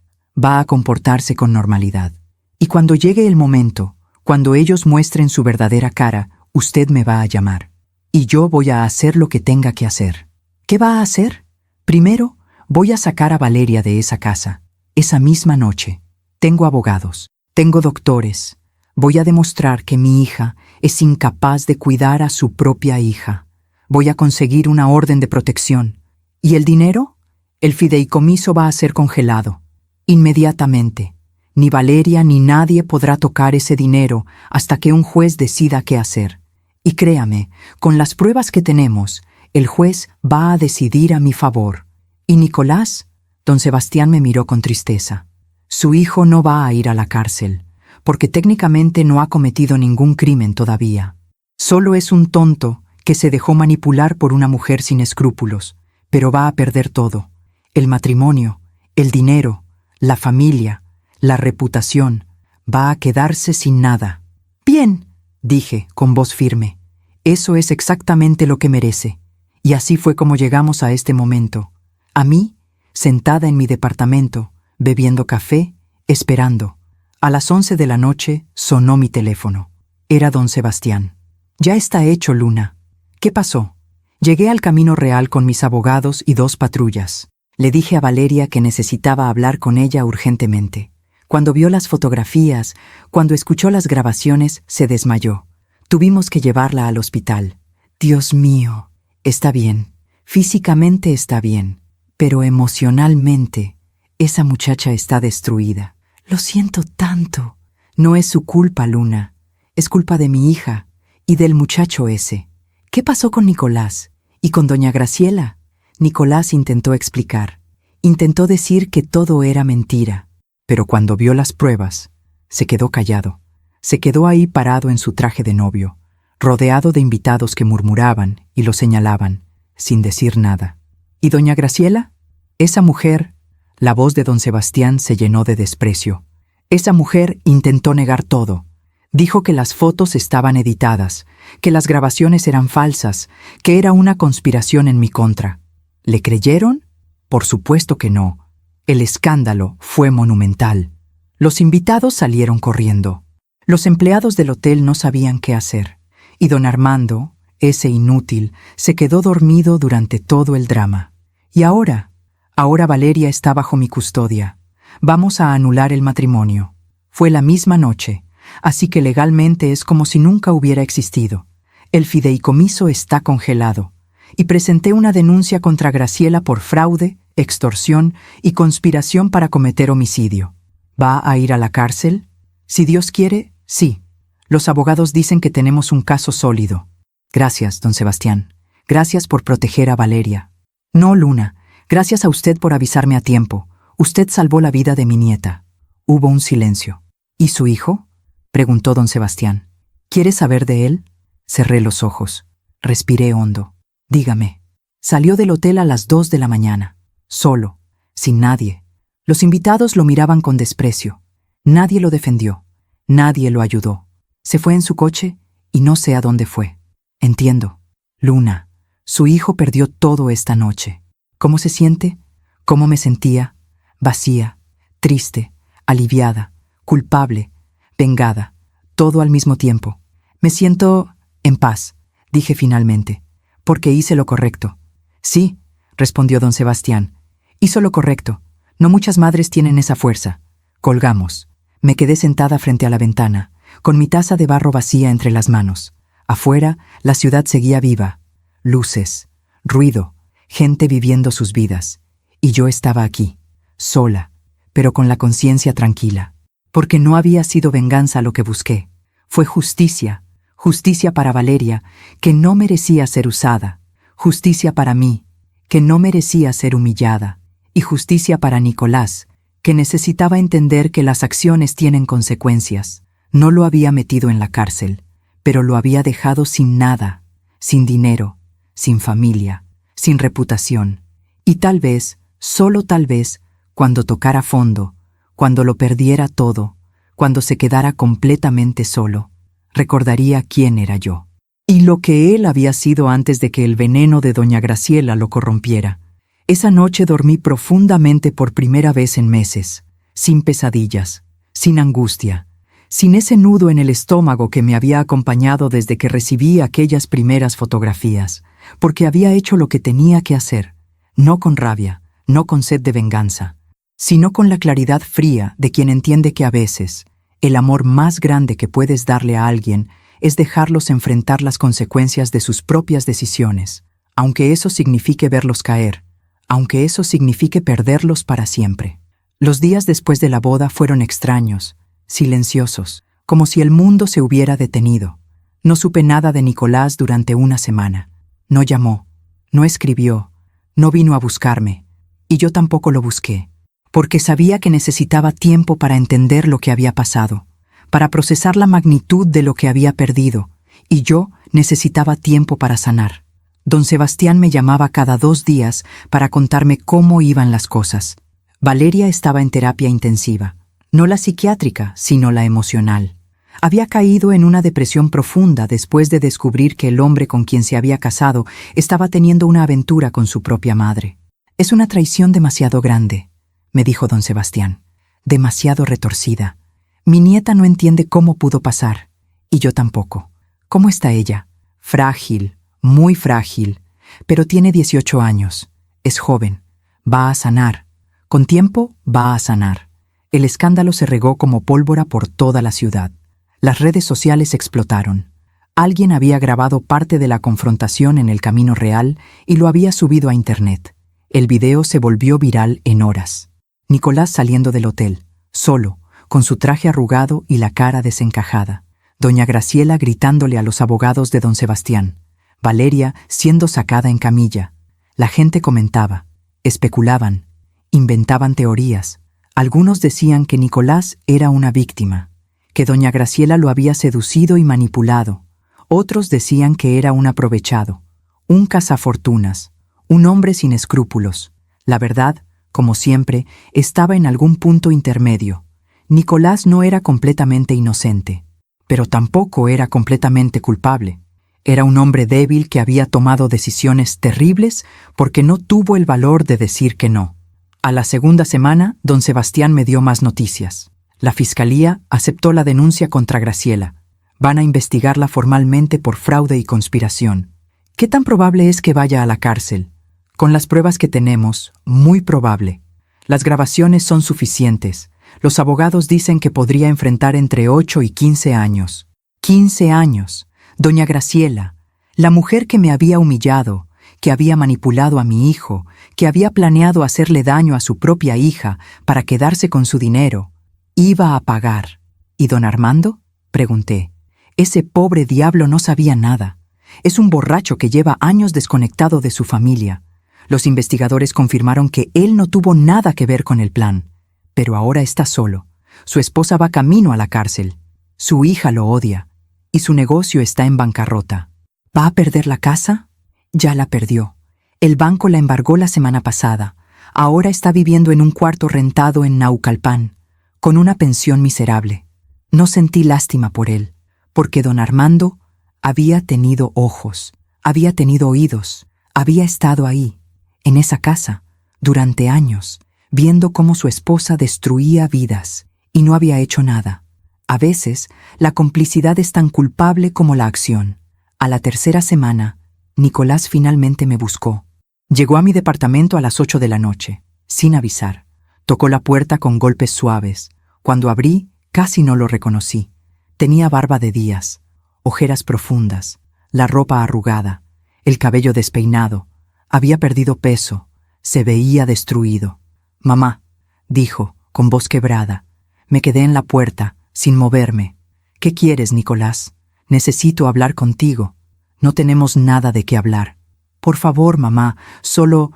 va a comportarse con normalidad, y cuando llegue el momento, cuando ellos muestren su verdadera cara, usted me va a llamar, y yo voy a hacer lo que tenga que hacer». «¿Qué va a hacer?». «Primero, voy a sacar a Valeria de esa casa, esa misma noche. Tengo abogados, tengo doctores. Voy a demostrar que mi hija es incapaz de cuidar a su propia hija. Voy a conseguir una orden de protección. ¿Y el dinero? El fideicomiso va a ser congelado. Inmediatamente. Ni Valeria ni nadie podrá tocar ese dinero hasta que un juez decida qué hacer. Y créame, con las pruebas que tenemos, el juez va a decidir a mi favor. ¿Y Nicolás? Don Sebastián me miró con tristeza. Su hijo no va a ir a la cárcel, porque técnicamente no ha cometido ningún crimen todavía. Solo es un tonto que se dejó manipular por una mujer sin escrúpulos, pero va a perder todo. El matrimonio, el dinero, la familia, la reputación. Va a quedarse sin nada. Bien, dije con voz firme. Eso es exactamente lo que merece. Y así fue como llegamos a este momento. A mí, sentada en mi departamento, bebiendo café, esperando. A las 11 de la noche sonó mi teléfono. Era don Sebastián. Ya está hecho, Luna. ¿Qué pasó? Llegué al Camino Real con mis abogados y 2 patrullas. Le dije a Valeria que necesitaba hablar con ella urgentemente. Cuando vio las fotografías, cuando escuchó las grabaciones, se desmayó. Tuvimos que llevarla al hospital. Dios mío, está bien. Físicamente está bien. Pero emocionalmente, esa muchacha está destruida. Lo siento tanto. No es su culpa, Luna. Es culpa de mi hija y del muchacho ese. ¿Qué pasó con Nicolás? ¿Y con doña Graciela? Nicolás intentó explicar. Intentó decir que todo era mentira. Pero cuando vio las pruebas, se quedó callado. Se quedó ahí parado en su traje de novio, rodeado de invitados que murmuraban y lo señalaban, sin decir nada. ¿Y doña Graciela? Esa mujer, la voz de don Sebastián se llenó de desprecio. Esa mujer intentó negar todo. Dijo que las fotos estaban editadas, que las grabaciones eran falsas, que era una conspiración en mi contra. ¿Le creyeron? Por supuesto que no. El escándalo fue monumental. Los invitados salieron corriendo. Los empleados del hotel no sabían qué hacer. Y don Armando, ese inútil, se quedó dormido durante todo el drama. Y ahora Valeria está bajo mi custodia. Vamos a anular el matrimonio. Fue la misma noche, así que legalmente es como si nunca hubiera existido. El fideicomiso está congelado. Y presenté una denuncia contra Graciela por fraude, extorsión y conspiración para cometer homicidio. ¿Va a ir a la cárcel? Si Dios quiere, sí. Los abogados dicen que tenemos un caso sólido. Gracias, don Sebastián. Gracias por proteger a Valeria. No, Luna. Gracias a usted por avisarme a tiempo. Usted salvó la vida de mi nieta. Hubo un silencio. ¿Y su hijo? Preguntó don Sebastián. ¿Quiere saber de él? Cerré los ojos. Respiré hondo. Dígame. Salió del hotel a las 2 de la mañana. Solo. Sin nadie. Los invitados lo miraban con desprecio. Nadie lo defendió. Nadie lo ayudó. Se fue en su coche y no sé a dónde fue. Entiendo. Luna, su hijo perdió todo esta noche. ¿Cómo se siente? ¿Cómo me sentía? Vacía, triste, aliviada, culpable, vengada, todo al mismo tiempo. Me siento en paz, dije finalmente, porque hice lo correcto. Sí, respondió don Sebastián, hizo lo correcto. No muchas madres tienen esa fuerza. Colgamos. Me quedé sentada frente a la ventana, con mi taza de barro vacía entre las manos. Afuera, la ciudad seguía viva. Luces, ruido, gente viviendo sus vidas. Y yo estaba aquí, sola, pero con la conciencia tranquila. Porque no había sido venganza lo que busqué. Fue justicia, justicia para Valeria, que no merecía ser usada. Justicia para mí, que no merecía ser humillada. Y justicia para Nicolás, que necesitaba entender que las acciones tienen consecuencias. No lo había metido en la cárcel, pero lo había dejado sin nada, sin dinero, sin familia, sin reputación. Y tal vez, solo tal vez, cuando tocara fondo, cuando lo perdiera todo, cuando se quedara completamente solo, recordaría quién era yo. Y lo que él había sido antes de que el veneno de doña Graciela lo corrompiera. Esa noche dormí profundamente por primera vez en meses, sin pesadillas, sin angustia, sin ese nudo en el estómago que me había acompañado desde que recibí aquellas primeras fotografías, porque había hecho lo que tenía que hacer, no con rabia, no con sed de venganza, sino con la claridad fría de quien entiende que a veces el amor más grande que puedes darle a alguien es dejarlos enfrentar las consecuencias de sus propias decisiones, aunque eso signifique verlos caer, aunque eso signifique perderlos para siempre. Los días después de la boda fueron extraños, silenciosos, como si el mundo se hubiera detenido. No supe nada de Nicolás durante una semana. No llamó, no escribió, no vino a buscarme, y yo tampoco lo busqué, porque sabía que necesitaba tiempo para entender lo que había pasado, para procesar la magnitud de lo que había perdido, y yo necesitaba tiempo para sanar. Don Sebastián me llamaba cada 2 días para contarme cómo iban las cosas. Valeria estaba en terapia intensiva, no la psiquiátrica, sino la emocional. Había caído en una depresión profunda después de descubrir que el hombre con quien se había casado estaba teniendo una aventura con su propia madre. «Es una traición demasiado grande», me dijo don Sebastián, «demasiado retorcida. Mi nieta no entiende cómo pudo pasar, y yo tampoco. ¿Cómo está ella? Frágil, muy frágil, pero tiene 18 años. Es joven. Va a sanar. Con tiempo va a sanar». El escándalo se regó como pólvora por toda la ciudad. Las redes sociales explotaron. Alguien había grabado parte de la confrontación en el Camino Real y lo había subido a internet. El video se volvió viral en horas. Nicolás saliendo del hotel, solo, con su traje arrugado y la cara desencajada. Doña Graciela gritándole a los abogados de don Sebastián. Valeria siendo sacada en camilla. La gente comentaba, especulaban, inventaban teorías. Algunos decían que Nicolás era una víctima, que doña Graciela lo había seducido y manipulado. Otros decían que era un aprovechado, un cazafortunas, un hombre sin escrúpulos. La verdad, como siempre, estaba en algún punto intermedio. Nicolás no era completamente inocente, pero tampoco era completamente culpable. Era un hombre débil que había tomado decisiones terribles porque no tuvo el valor de decir que no. A la segunda semana, don Sebastián me dio más noticias. La fiscalía aceptó la denuncia contra Graciela. Van a investigarla formalmente por fraude y conspiración. ¿Qué tan probable es que vaya a la cárcel? Con las pruebas que tenemos, muy probable. Las grabaciones son suficientes. Los abogados dicen que podría enfrentar entre 8 y 15 años. 15 años. Doña Graciela, la mujer que me había humillado, que había manipulado a mi hijo, que había planeado hacerle daño a su propia hija para quedarse con su dinero, iba a pagar. ¿Y don Armando?, pregunté. Ese pobre diablo no sabía nada. Es un borracho que lleva años desconectado de su familia. Los investigadores confirmaron que él no tuvo nada que ver con el plan. Pero ahora está solo. Su esposa va camino a la cárcel. Su hija lo odia. Y su negocio está en bancarrota. ¿Va a perder la casa? Ya la perdió. El banco la embargó la semana pasada. Ahora está viviendo en un cuarto rentado en Naucalpan, con una pensión miserable. No sentí lástima por él, porque don Armando había tenido ojos, había tenido oídos, había estado ahí, en esa casa, durante años, viendo cómo su esposa destruía vidas, y no había hecho nada. A veces, la complicidad es tan culpable como la acción. A la tercera semana, Nicolás finalmente me buscó. Llegó a mi departamento a las 8 de la noche, sin avisar. Tocó la puerta con golpes suaves. Cuando abrí, casi no lo reconocí. Tenía barba de días, ojeras profundas, la ropa arrugada, el cabello despeinado. Había perdido peso, se veía destruido. «Mamá», dijo, con voz quebrada. Me quedé en la puerta, sin moverme. «¿Qué quieres, Nicolás? Necesito hablar contigo. No tenemos nada de qué hablar. Por favor, mamá, solo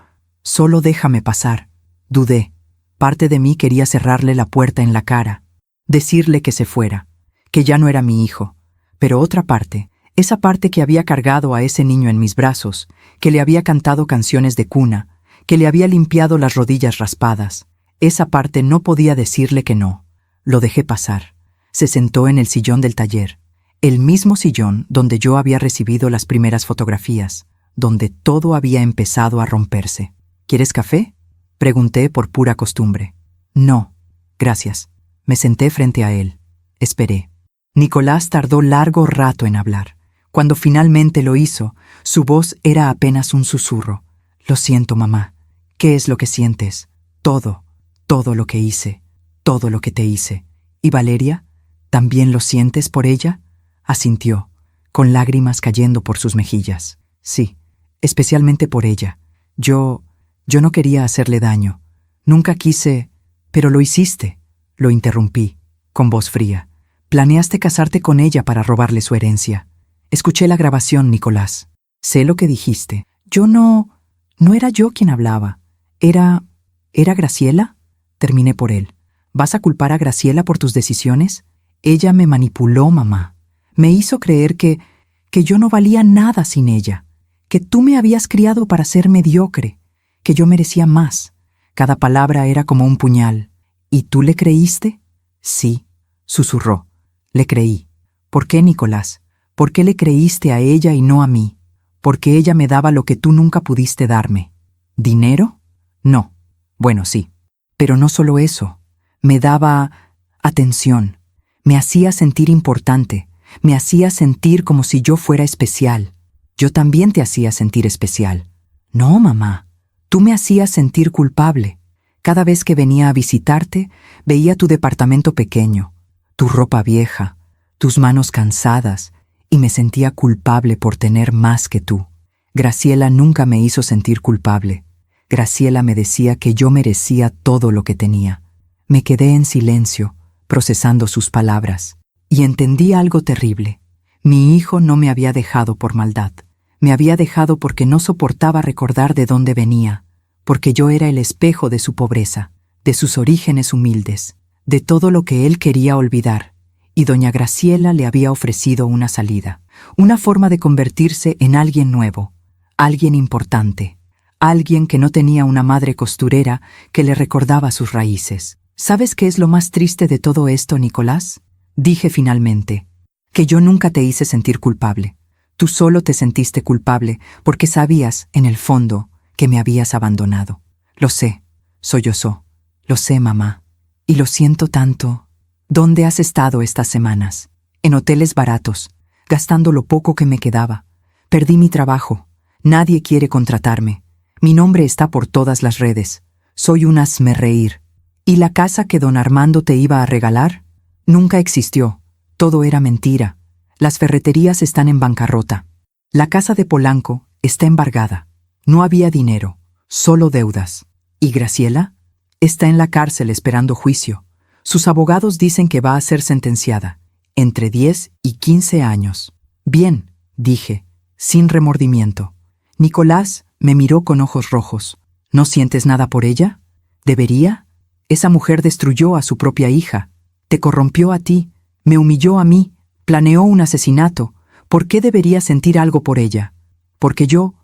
déjame pasar». Dudé. Parte de mí quería cerrarle la puerta en la cara, decirle que se fuera, que ya no era mi hijo. Pero otra parte, esa parte que había cargado a ese niño en mis brazos, que le había cantado canciones de cuna, que le había limpiado las rodillas raspadas, esa parte no podía decirle que no. Lo dejé pasar. Se sentó en el sillón del taller, el mismo sillón donde yo había recibido las primeras fotografías, donde todo había empezado a romperse. «¿Quieres café?», pregunté por pura costumbre. «No, gracias». Me senté frente a él. Esperé. Nicolás tardó largo rato en hablar. Cuando finalmente lo hizo, su voz era apenas un susurro. «Lo siento, mamá. ¿Qué es lo que sientes?» «Todo, todo lo que hice, todo lo que te hice». «¿Y Valeria? ¿También lo sientes por ella?». Asintió. con lágrimas cayendo por sus mejillas. Sí, especialmente por ella. Yo no quería hacerle daño. Nunca quise, pero lo hiciste. Lo interrumpí, con voz fría. Planeaste casarte con ella para robarle su herencia. Escuché la grabación, Nicolás. Sé lo que dijiste. No era yo quien hablaba. ¿Era Graciela? Terminé por él. ¿Vas a culpar a Graciela por tus decisiones? Ella me manipuló, mamá. Me hizo creer que yo no valía nada sin ella, que tú me habías criado para ser mediocre, que yo merecía más. Cada palabra era como un puñal. ¿Y tú le creíste? Sí, susurró. Le creí. ¿Por qué, Nicolás? ¿Por qué le creíste a ella y no a mí? Porque ella me daba lo que tú nunca pudiste darme. ¿Dinero? No. Bueno, sí. Pero no solo eso. Me daba atención. Me hacía sentir importante. Me hacía sentir como si yo fuera especial. Yo también te hacía sentir especial. No, mamá. Tú me hacías sentir culpable. Cada vez que venía a visitarte, veía tu departamento pequeño, tu ropa vieja, tus manos cansadas, y me sentía culpable por tener más que tú. Graciela nunca me hizo sentir culpable. Graciela me decía que yo merecía todo lo que tenía. Me quedé en silencio, procesando sus palabras, y entendí algo terrible. Mi hijo no me había dejado por maldad. Me había dejado porque no soportaba recordar de dónde venía, porque yo era el espejo de su pobreza, de sus orígenes humildes, de todo lo que él quería olvidar. Y doña Graciela le había ofrecido una salida, una forma de convertirse en alguien nuevo, alguien importante, alguien que no tenía una madre costurera que le recordaba sus raíces. ¿Sabes qué es lo más triste de todo esto, Nicolás? Dije finalmente, que yo nunca te hice sentir culpable. Tú solo te sentiste culpable porque sabías, en el fondo, que me habías abandonado. Lo sé, sollozó. Lo sé, mamá. Y lo siento tanto. ¿Dónde has estado estas semanas? En hoteles baratos, gastando lo poco que me quedaba. Perdí mi trabajo. Nadie quiere contratarme. Mi nombre está por todas las redes. Soy un hazmerreír. ¿Y la casa que don Armando te iba a regalar? Nunca existió. Todo era mentira. Las ferreterías están en bancarrota. La casa de Polanco está embargada. No había dinero, solo deudas. ¿Y Graciela? Está en la cárcel esperando juicio. Sus abogados dicen que va a ser sentenciada, entre 10 y 15 años. Bien, dije, sin remordimiento. Nicolás me miró con ojos rojos. ¿No sientes nada por ella? ¿Debería? Esa mujer destruyó a su propia hija. Te corrompió a ti, me humilló a mí, planeó un asesinato. ¿Por qué debería sentir algo por ella? Porque yo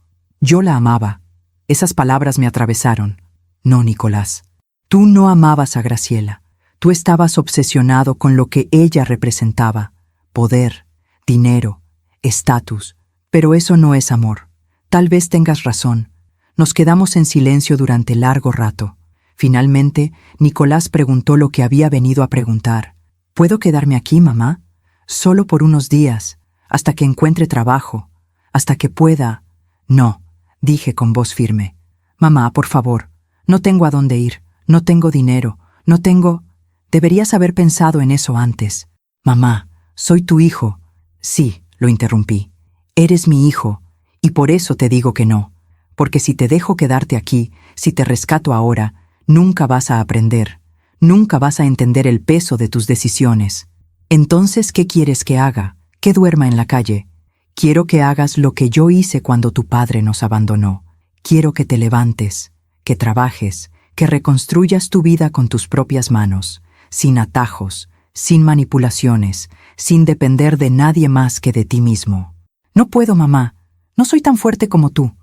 la amaba. Esas palabras me atravesaron. No, Nicolás. Tú no amabas a Graciela. Tú estabas obsesionado con lo que ella representaba. Poder, dinero, estatus. Pero eso no es amor. Tal vez tengas razón. Nos quedamos en silencio durante largo rato. Finalmente, Nicolás preguntó lo que había venido a preguntar. ¿Puedo quedarme aquí, mamá? Solo por unos días, hasta que encuentre trabajo, hasta que pueda. No, dije con voz firme. Mamá, por favor, no tengo a dónde ir, no tengo dinero, no tengo... Deberías haber pensado en eso antes. Mamá, soy tu hijo. Sí, lo interrumpí. Eres mi hijo, y por eso te digo que no. Porque si te dejo quedarte aquí, si te rescato ahora, nunca vas a aprender, nunca vas a entender el peso de tus decisiones. Entonces, ¿qué quieres que haga? ¿Que duerma en la calle? Quiero que hagas lo que yo hice cuando tu padre nos abandonó. Quiero que te levantes, que trabajes, que reconstruyas tu vida con tus propias manos, sin atajos, sin manipulaciones, sin depender de nadie más que de ti mismo. No puedo, mamá. No soy tan fuerte como tú.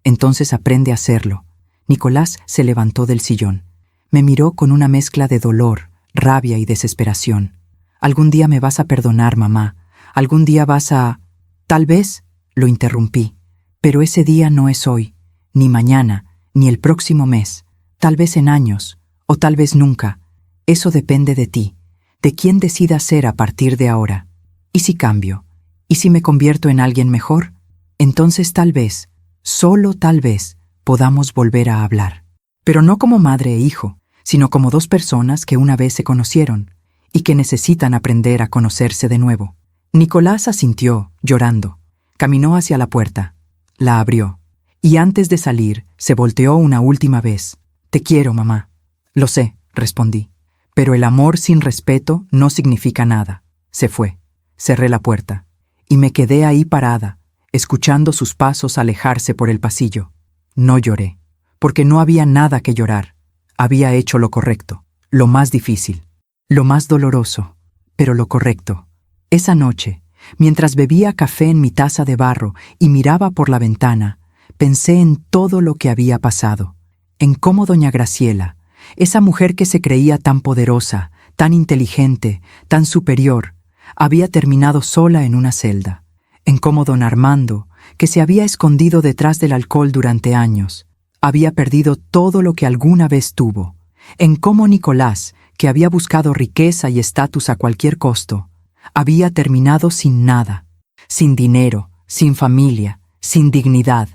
Entonces aprende a hacerlo. Nicolás se levantó del sillón. Me miró con una mezcla de dolor, rabia y desesperación. Algún día me vas a perdonar, mamá. Algún día vas a... Tal vez, lo interrumpí. Pero ese día no es hoy, ni mañana, ni el próximo mes. Tal vez en años, o tal vez nunca. Eso depende de ti, de quién decidas ser a partir de ahora. ¿Y si cambio? ¿Y si me convierto en alguien mejor? Entonces tal vez, solo tal vez, podamos volver a hablar. Pero no como madre e hijo, sino como dos personas que una vez se conocieron y que necesitan aprender a conocerse de nuevo. Nicolás asintió, llorando. Caminó hacia la puerta. La abrió. Y antes de salir, se volteó una última vez. «Te quiero, mamá». «Lo sé», respondí. «Pero el amor sin respeto no significa nada». Se fue. Cerré la puerta. Y me quedé ahí parada, escuchando sus pasos alejarse por el pasillo. No lloré, porque no había nada que llorar. Había hecho lo correcto, lo más difícil, lo más doloroso, pero lo correcto. Esa noche, mientras bebía café en mi taza de barro y miraba por la ventana, pensé en todo lo que había pasado, en cómo doña Graciela, esa mujer que se creía tan poderosa, tan inteligente, tan superior, había terminado sola en una celda, en cómo don Armando, que se había escondido detrás del alcohol durante años, había perdido todo lo que alguna vez tuvo, en cómo Nicolás, que había buscado riqueza y estatus a cualquier costo, había terminado sin nada, sin dinero, sin familia, sin dignidad,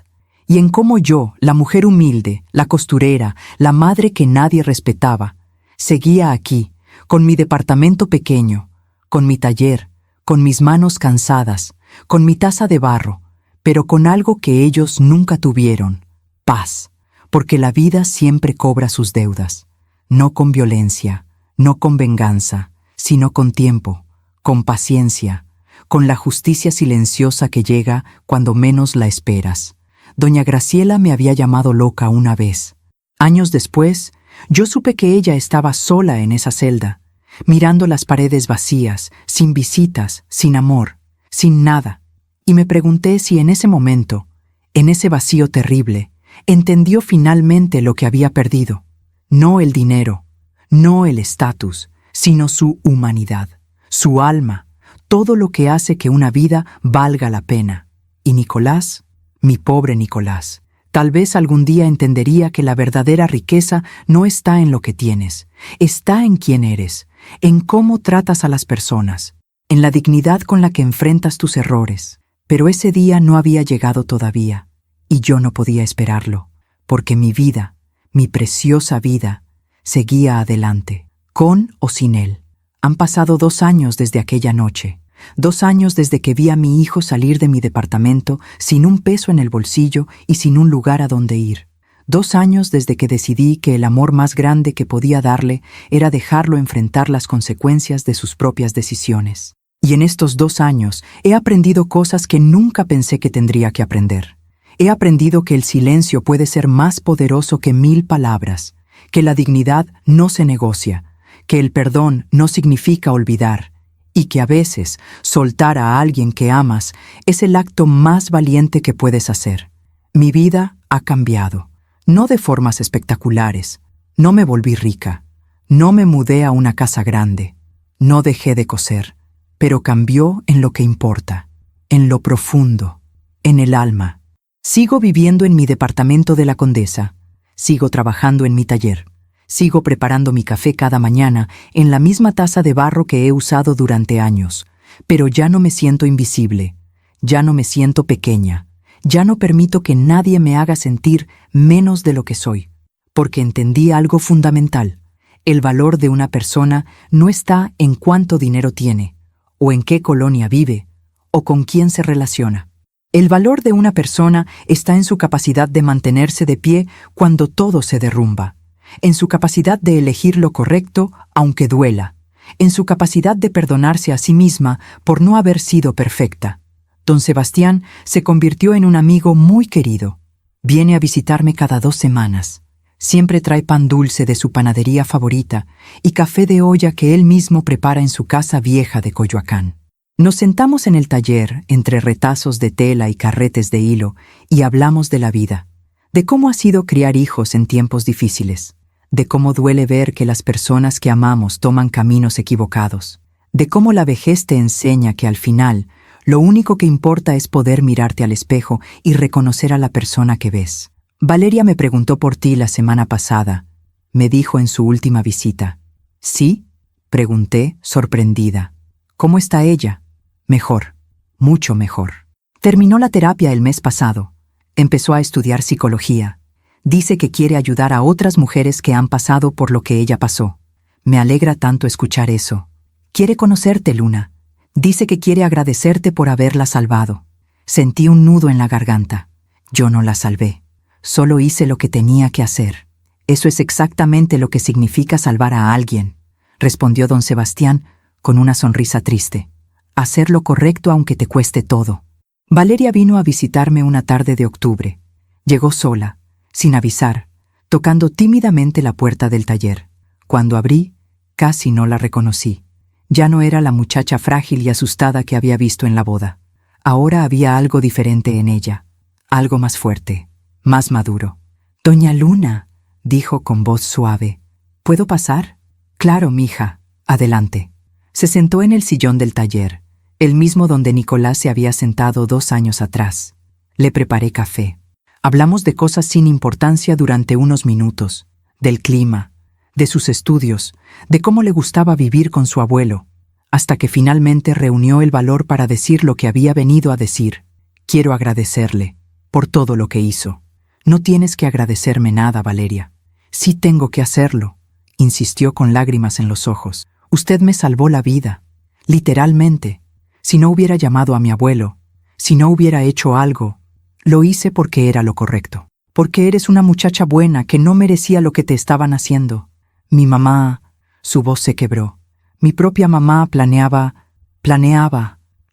y en cómo yo, la mujer humilde, la costurera, la madre que nadie respetaba, seguía aquí, con mi departamento pequeño, con mi taller, con mis manos cansadas, con mi taza de barro, pero con algo que ellos nunca tuvieron: paz, porque la vida siempre cobra sus deudas, no con violencia, no con venganza, sino con tiempo, con paciencia, con la justicia silenciosa que llega cuando menos la esperas. Doña Graciela me había llamado loca una vez. Años después, yo supe que ella estaba sola en esa celda, mirando las paredes vacías, sin visitas, sin amor, sin nada, y me pregunté si en ese momento, en ese vacío terrible, entendió finalmente lo que había perdido. No el dinero, no el estatus, sino su humanidad, su alma, todo lo que hace que una vida valga la pena. Y Nicolás, mi pobre Nicolás, tal vez algún día entendería que la verdadera riqueza no está en lo que tienes, está en quién eres, en cómo tratas a las personas, en la dignidad con la que enfrentas tus errores. Pero ese día no había llegado todavía, y yo no podía esperarlo, porque mi vida, mi preciosa vida, seguía adelante, con o sin él. Han pasado 2 años desde aquella noche, 2 años desde que vi a mi hijo salir de mi departamento sin un peso en el bolsillo y sin un lugar a donde ir. 2 años desde que decidí que el amor más grande que podía darle era dejarlo enfrentar las consecuencias de sus propias decisiones. Y en estos 2 años he aprendido cosas que nunca pensé que tendría que aprender. He aprendido que el silencio puede ser más poderoso que 1000 palabras, que la dignidad no se negocia, que el perdón no significa olvidar, y que a veces soltar a alguien que amas es el acto más valiente que puedes hacer. Mi vida ha cambiado, no de formas espectaculares. No me volví rica, no me mudé a una casa grande, no dejé de coser, pero cambió en lo que importa, en lo profundo, en el alma. Sigo viviendo en mi departamento de la Condesa, sigo trabajando en mi taller, sigo preparando mi café cada mañana en la misma taza de barro que he usado durante años, pero ya no me siento invisible, ya no me siento pequeña, ya no permito que nadie me haga sentir menos de lo que soy, porque entendí algo fundamental: el valor de una persona no está en cuánto dinero tiene, o en qué colonia vive, o con quién se relaciona. El valor de una persona está en su capacidad de mantenerse de pie cuando todo se derrumba, en su capacidad de elegir lo correcto aunque duela, en su capacidad de perdonarse a sí misma por no haber sido perfecta. Don Sebastián se convirtió en un amigo muy querido. Viene a visitarme cada 2 semanas. Siempre trae pan dulce de su panadería favorita y café de olla que él mismo prepara en su casa vieja de Coyoacán. Nos sentamos en el taller, entre retazos de tela y carretes de hilo, y hablamos de la vida, de cómo ha sido criar hijos en tiempos difíciles, de cómo duele ver que las personas que amamos toman caminos equivocados, de cómo la vejez te enseña que al final lo único que importa es poder mirarte al espejo y reconocer a la persona que ves. Valeria me preguntó por ti la semana pasada, me dijo en su última visita. ¿Sí?, pregunté, sorprendida. ¿Cómo está ella? Mejor, mucho mejor. Terminó la terapia el mes pasado. Empezó a estudiar psicología. Dice que quiere ayudar a otras mujeres que han pasado por lo que ella pasó. Me alegra tanto escuchar eso. Quiere conocerte, Luna. Dice que quiere agradecerte por haberla salvado. Sentí un nudo en la garganta. Yo no la salvé. Solo hice lo que tenía que hacer. Eso es exactamente lo que significa salvar a alguien, respondió don Sebastián con una sonrisa triste. Hacer lo correcto aunque te cueste todo. Valeria vino a visitarme una tarde de octubre. Llegó sola, sin avisar, tocando tímidamente la puerta del taller. Cuando abrí, casi no la reconocí. Ya no era la muchacha frágil y asustada que había visto en la boda. Ahora había algo diferente en ella, algo más fuerte, más maduro. «Doña Luna», dijo con voz suave, «¿puedo pasar?» «Claro, mija, adelante». Se sentó en el sillón del taller, el mismo donde Nicolás se había sentado 2 años atrás. Le preparé café. Hablamos de cosas sin importancia durante unos minutos, del clima, de sus estudios, de cómo le gustaba vivir con su abuelo, hasta que finalmente reunió el valor para decir lo que había venido a decir. «Quiero agradecerle por todo lo que hizo». «No tienes que agradecerme nada, Valeria». «Sí tengo que hacerlo», insistió con lágrimas en los ojos. «Usted me salvó la vida, literalmente. Si no hubiera llamado a mi abuelo, si no hubiera hecho algo, lo hice porque era lo correcto. Porque eres una muchacha buena que no merecía lo que te estaban haciendo. Mi mamá...» Su voz se quebró. «Mi propia mamá planeaba...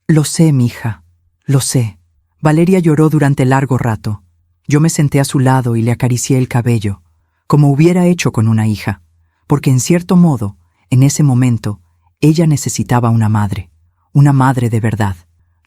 Lo sé, mija, lo sé». Valeria lloró durante largo rato. Yo me senté a su lado y le acaricié el cabello, como hubiera hecho con una hija, porque en cierto modo, en ese momento, ella necesitaba una madre de verdad,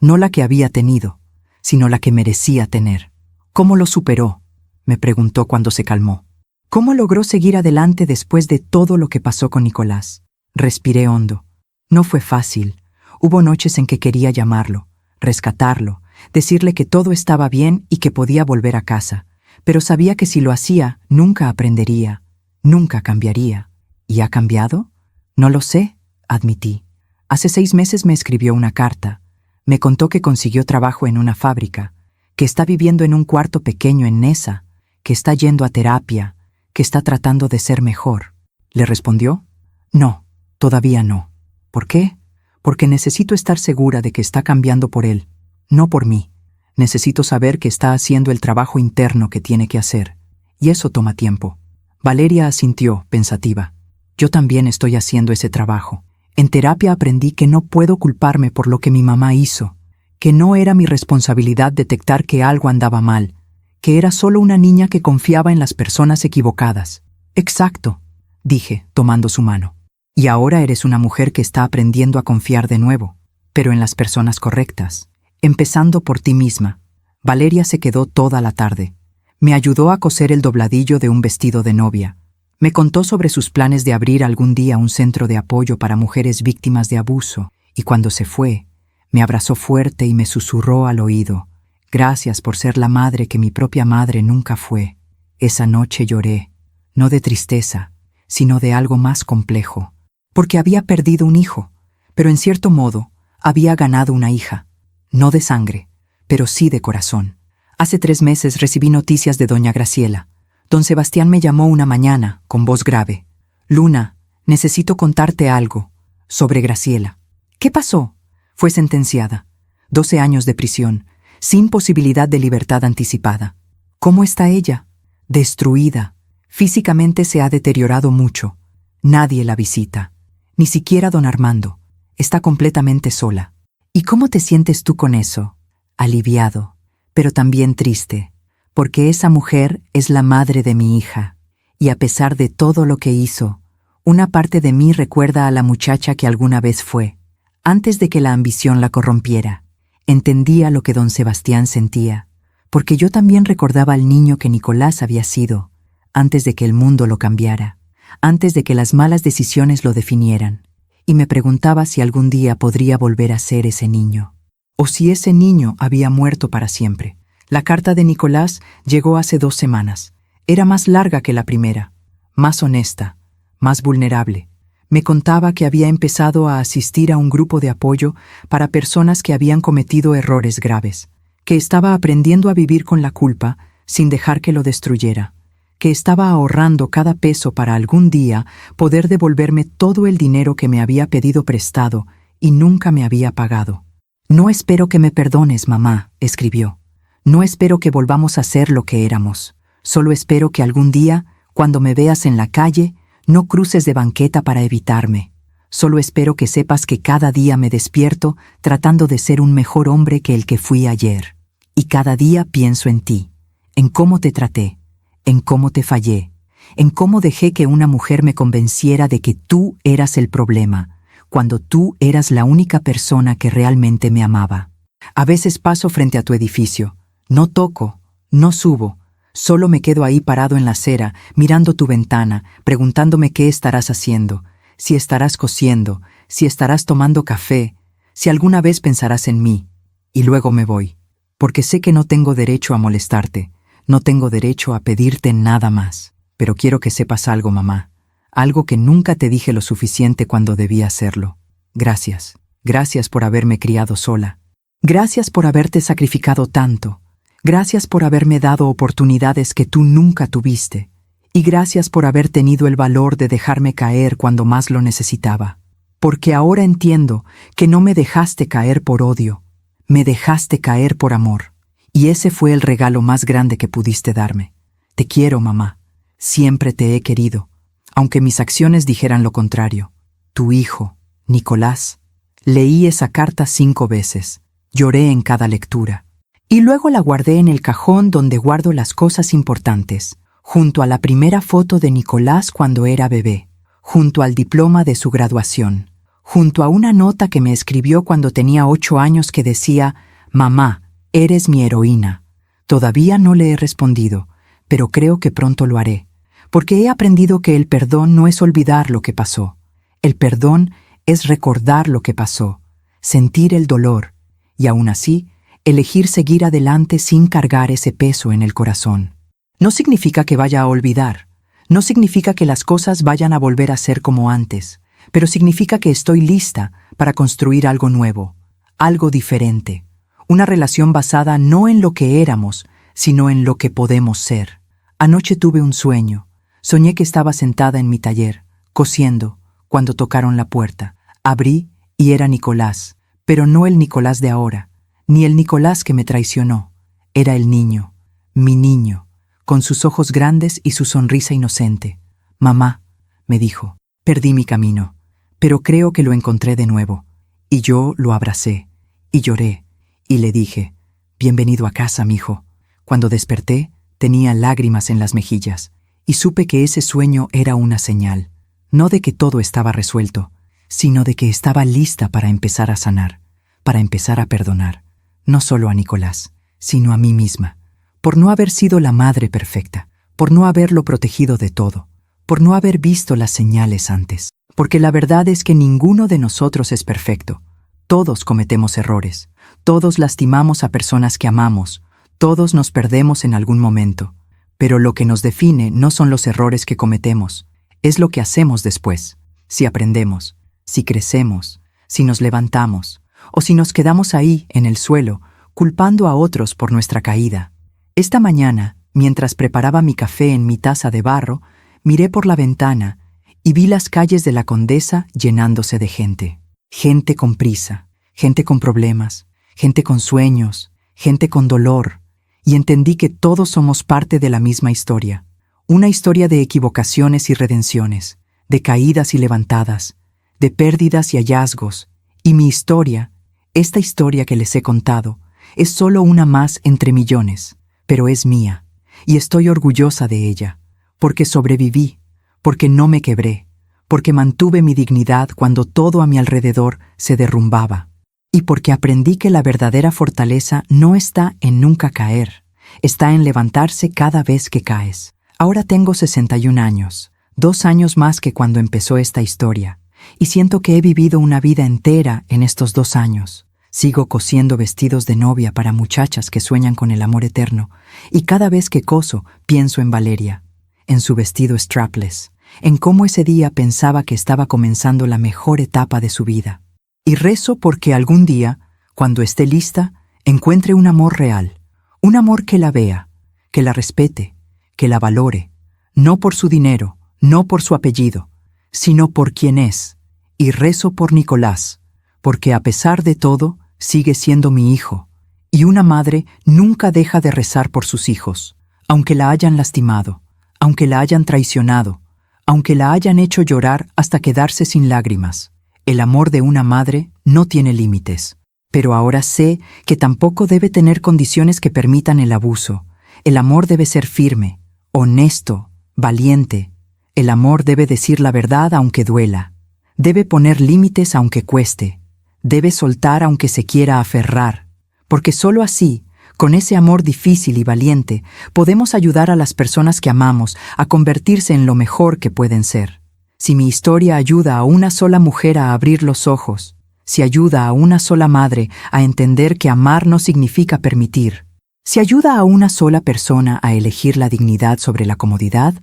no la que había tenido, sino la que merecía tener. «¿Cómo lo superó?», me preguntó cuando se calmó. «¿Cómo logró seguir adelante después de todo lo que pasó con Nicolás?». Respiré hondo. No fue fácil. Hubo noches en que quería llamarlo, rescatarlo, decirle que todo estaba bien y que podía volver a casa, pero sabía que si lo hacía, nunca aprendería, nunca cambiaría. ¿Y ha cambiado? No lo sé, admití. Hace 6 meses me escribió una carta. Me contó que consiguió trabajo en una fábrica, que está viviendo en un cuarto pequeño en Nesa, que está yendo a terapia, que está tratando de ser mejor. ¿Le respondió? No, todavía no. ¿Por qué? Porque necesito estar segura de que está cambiando por él, no por mí. Necesito saber que está haciendo el trabajo interno que tiene que hacer, y eso toma tiempo. Valeria asintió, pensativa. Yo también estoy haciendo ese trabajo. En terapia aprendí que no puedo culparme por lo que mi mamá hizo, que no era mi responsabilidad detectar que algo andaba mal, que era solo una niña que confiaba en las personas equivocadas. Exacto, dije, tomando su mano. Y ahora eres una mujer que está aprendiendo a confiar de nuevo, pero en las personas correctas, empezando por ti misma. Valeria se quedó toda la tarde. Me ayudó a coser el dobladillo de un vestido de novia. Me contó sobre sus planes de abrir algún día un centro de apoyo para mujeres víctimas de abuso, y cuando se fue, me abrazó fuerte y me susurró al oído: «Gracias por ser la madre que mi propia madre nunca fue». Esa noche lloré, no de tristeza, sino de algo más complejo, porque había perdido un hijo, pero en cierto modo había ganado una hija, no de sangre, pero sí de corazón. Hace 3 meses recibí noticias de doña Graciela. Don Sebastián me llamó una mañana, con voz grave. «Luna, necesito contarte algo sobre Graciela». «¿Qué pasó?». «Fue sentenciada. 12 años de prisión, sin posibilidad de libertad anticipada». «¿Cómo está ella?». «Destruida. Físicamente se ha deteriorado mucho. Nadie la visita. Ni siquiera don Armando. Está completamente sola». «¿Y cómo te sientes tú con eso?». «Aliviado, pero también triste, porque esa mujer es la madre de mi hija, y a pesar de todo lo que hizo, una parte de mí recuerda a la muchacha que alguna vez fue, antes de que la ambición la corrompiera. Entendía lo que don Sebastián sentía, porque yo también recordaba al niño que Nicolás había sido, antes de que el mundo lo cambiara, antes de que las malas decisiones lo definieran, y me preguntaba si algún día podría volver a ser ese niño, o si ese niño había muerto para siempre. La carta de Nicolás llegó hace 2 semanas. Era más larga que la primera, más honesta, más vulnerable. Me contaba que había empezado a asistir a un grupo de apoyo para personas que habían cometido errores graves, que estaba aprendiendo a vivir con la culpa sin dejar que lo destruyera, que estaba ahorrando cada peso para algún día poder devolverme todo el dinero que me había pedido prestado y nunca me había pagado. No espero que me perdones, mamá, escribió. No espero que volvamos a ser lo que éramos. Solo espero que algún día, cuando me veas en la calle, no cruces de banqueta para evitarme. Solo espero que sepas que cada día me despierto tratando de ser un mejor hombre que el que fui ayer. Y cada día pienso en ti, en cómo te traté, en cómo te fallé, en cómo dejé que una mujer me convenciera de que tú eras el problema, cuando tú eras la única persona que realmente me amaba. A veces paso frente a tu edificio, no toco, no subo, solo me quedo ahí parado en la acera, mirando tu ventana, preguntándome qué estarás haciendo, si estarás cosiendo, si estarás tomando café, si alguna vez pensarás en mí. Y luego me voy, porque sé que no tengo derecho a molestarte, no tengo derecho a pedirte nada más. Pero quiero que sepas algo, mamá, algo que nunca te dije lo suficiente cuando debía hacerlo. Gracias, gracias por haberme criado sola. Gracias por haberte sacrificado tanto. Gracias por haberme dado oportunidades que tú nunca tuviste. Y gracias por haber tenido el valor de dejarme caer cuando más lo necesitaba. Porque ahora entiendo que no me dejaste caer por odio, me dejaste caer por amor. Y ese fue el regalo más grande que pudiste darme. Te quiero, mamá. Siempre te he querido, aunque mis acciones dijeran lo contrario. Tu hijo, Nicolás. Leí esa carta 5 veces. Lloré en cada lectura. Y luego la guardé en el cajón donde guardo las cosas importantes, junto a la primera foto de Nicolás cuando era bebé, junto al diploma de su graduación, junto a una nota que me escribió cuando tenía 8 años que decía: «Mamá, eres mi heroína». Todavía no le he respondido, pero creo que pronto lo haré, porque he aprendido que el perdón no es olvidar lo que pasó. El perdón es recordar lo que pasó, sentir el dolor, y aún así, elegir seguir adelante sin cargar ese peso en el corazón. No significa que vaya a olvidar, no significa que las cosas vayan a volver a ser como antes, pero significa que estoy lista para construir algo nuevo, algo diferente, una relación basada no en lo que éramos, sino en lo que podemos ser. Anoche tuve un sueño. Soñé que estaba sentada en mi taller, cosiendo, cuando tocaron la puerta. Abrí y era Nicolás, pero no el Nicolás de ahora, ni el Nicolás que me traicionó. Era el niño, mi niño, con sus ojos grandes y su sonrisa inocente. «Mamá», me dijo, «perdí mi camino, pero creo que lo encontré de nuevo». Y yo lo abracé, y lloré, y le dije: «Bienvenido a casa, mijo». Cuando desperté, tenía lágrimas en las mejillas, y supe que ese sueño era una señal, no de que todo estaba resuelto, sino de que estaba lista para empezar a sanar, para empezar a perdonar, no solo a Nicolás, sino a mí misma, por no haber sido la madre perfecta, por no haberlo protegido de todo, por no haber visto las señales antes. Porque la verdad es que ninguno de nosotros es perfecto. Todos cometemos errores, todos lastimamos a personas que amamos, todos nos perdemos en algún momento. Pero lo que nos define no son los errores que cometemos, es lo que hacemos después. Si aprendemos, si crecemos, si nos levantamos, o si nos quedamos ahí, en el suelo, culpando a otros por nuestra caída. Esta mañana, mientras preparaba mi café en mi taza de barro, miré por la ventana y vi las calles de la Condesa llenándose de gente. Gente con prisa, gente con problemas, gente con sueños, gente con dolor. Y entendí que todos somos parte de la misma historia. Una historia de equivocaciones y redenciones, de caídas y levantadas, de pérdidas y hallazgos. Y mi historia, esta historia que les he contado, es solo una más entre millones, pero es mía, y estoy orgullosa de ella, porque sobreviví, porque no me quebré, porque mantuve mi dignidad cuando todo a mi alrededor se derrumbaba, y porque aprendí que la verdadera fortaleza no está en nunca caer, está en levantarse cada vez que caes. Ahora tengo 61 años, 2 años más que cuando empezó esta historia, y siento que he vivido una vida entera en estos 2 años. Sigo cosiendo vestidos de novia para muchachas que sueñan con el amor eterno, y cada vez que coso pienso en Valeria, en su vestido strapless, en cómo ese día pensaba que estaba comenzando la mejor etapa de su vida. Y rezo porque algún día, cuando esté lista, encuentre un amor real, un amor que la vea, que la respete, que la valore, no por su dinero, no por su apellido, sino por quien es. Y rezo por Nicolás, porque a pesar de todo, sigue siendo mi hijo, y una madre nunca deja de rezar por sus hijos, aunque la hayan lastimado, aunque la hayan traicionado, aunque la hayan hecho llorar hasta quedarse sin lágrimas. El amor de una madre no tiene límites, pero ahora sé que tampoco debe tener condiciones que permitan el abuso. El amor debe ser firme, honesto, valiente. El amor debe decir la verdad aunque duela. Debe poner límites aunque cueste. Debe soltar aunque se quiera aferrar. Porque solo así, con ese amor difícil y valiente, podemos ayudar a las personas que amamos a convertirse en lo mejor que pueden ser. Si mi historia ayuda a una sola mujer a abrir los ojos, si ayuda a una sola madre a entender que amar no significa permitir, si ayuda a una sola persona a elegir la dignidad sobre la comodidad,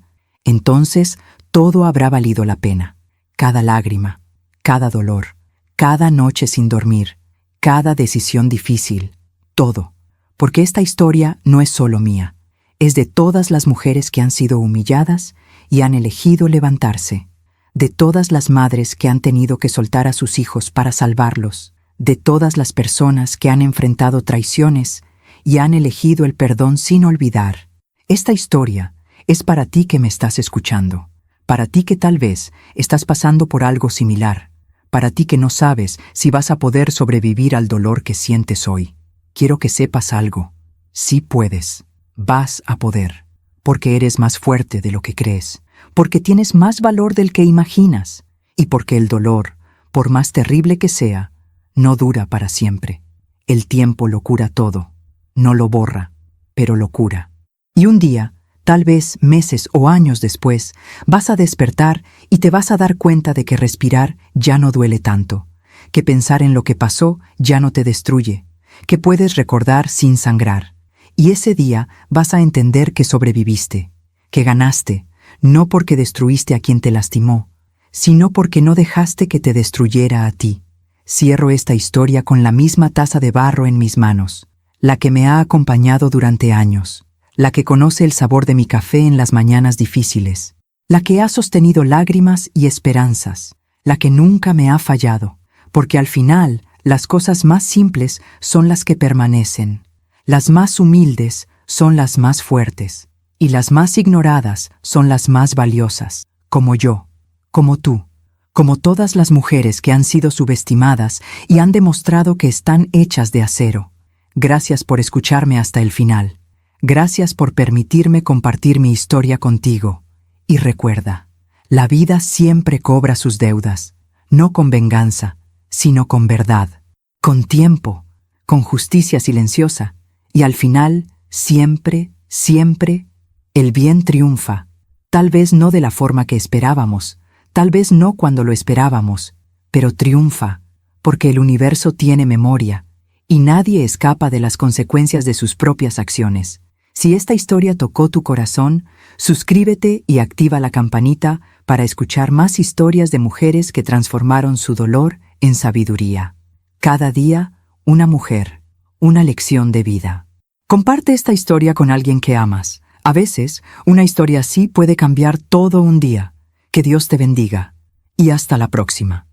entonces todo habrá valido la pena. Cada lágrima, cada dolor, cada noche sin dormir, cada decisión difícil, todo. Porque esta historia no es solo mía, es de todas las mujeres que han sido humilladas y han elegido levantarse, de todas las madres que han tenido que soltar a sus hijos para salvarlos, de todas las personas que han enfrentado traiciones y han elegido el perdón sin olvidar. Esta historia es para ti que me estás escuchando, para ti que tal vez estás pasando por algo similar, para ti que no sabes si vas a poder sobrevivir al dolor que sientes hoy. Quiero que sepas algo. Sí puedes. Vas a poder. Porque eres más fuerte de lo que crees. Porque tienes más valor del que imaginas. Y porque el dolor, por más terrible que sea, no dura para siempre. El tiempo lo cura todo. No lo borra, pero lo cura. Y un día, tal vez meses o años después, vas a despertar y te vas a dar cuenta de que respirar ya no duele tanto. Que pensar en lo que pasó ya no te destruye. Que puedes recordar sin sangrar. Y ese día vas a entender que sobreviviste, que ganaste, no porque destruiste a quien te lastimó, sino porque no dejaste que te destruyera a ti. Cierro esta historia con la misma taza de barro en mis manos, la que me ha acompañado durante años, la que conoce el sabor de mi café en las mañanas difíciles, la que ha sostenido lágrimas y esperanzas, la que nunca me ha fallado, porque al final las cosas más simples son las que permanecen, las más humildes son las más fuertes, y las más ignoradas son las más valiosas, como yo, como tú, como todas las mujeres que han sido subestimadas y han demostrado que están hechas de acero. Gracias por escucharme hasta el final. Gracias por permitirme compartir mi historia contigo. Y recuerda, la vida siempre cobra sus deudas, no con venganza, sino con verdad, con tiempo, con justicia silenciosa, y al final, siempre, siempre, el bien triunfa, tal vez no de la forma que esperábamos, tal vez no cuando lo esperábamos, pero triunfa, porque el universo tiene memoria, y nadie escapa de las consecuencias de sus propias acciones. Si esta historia tocó tu corazón, suscríbete y activa la campanita para escuchar más historias de mujeres que transformaron su dolor en sabiduría. Cada día, una mujer, una lección de vida. Comparte esta historia con alguien que amas. A veces, una historia así puede cambiar todo un día. Que Dios te bendiga. Y hasta la próxima.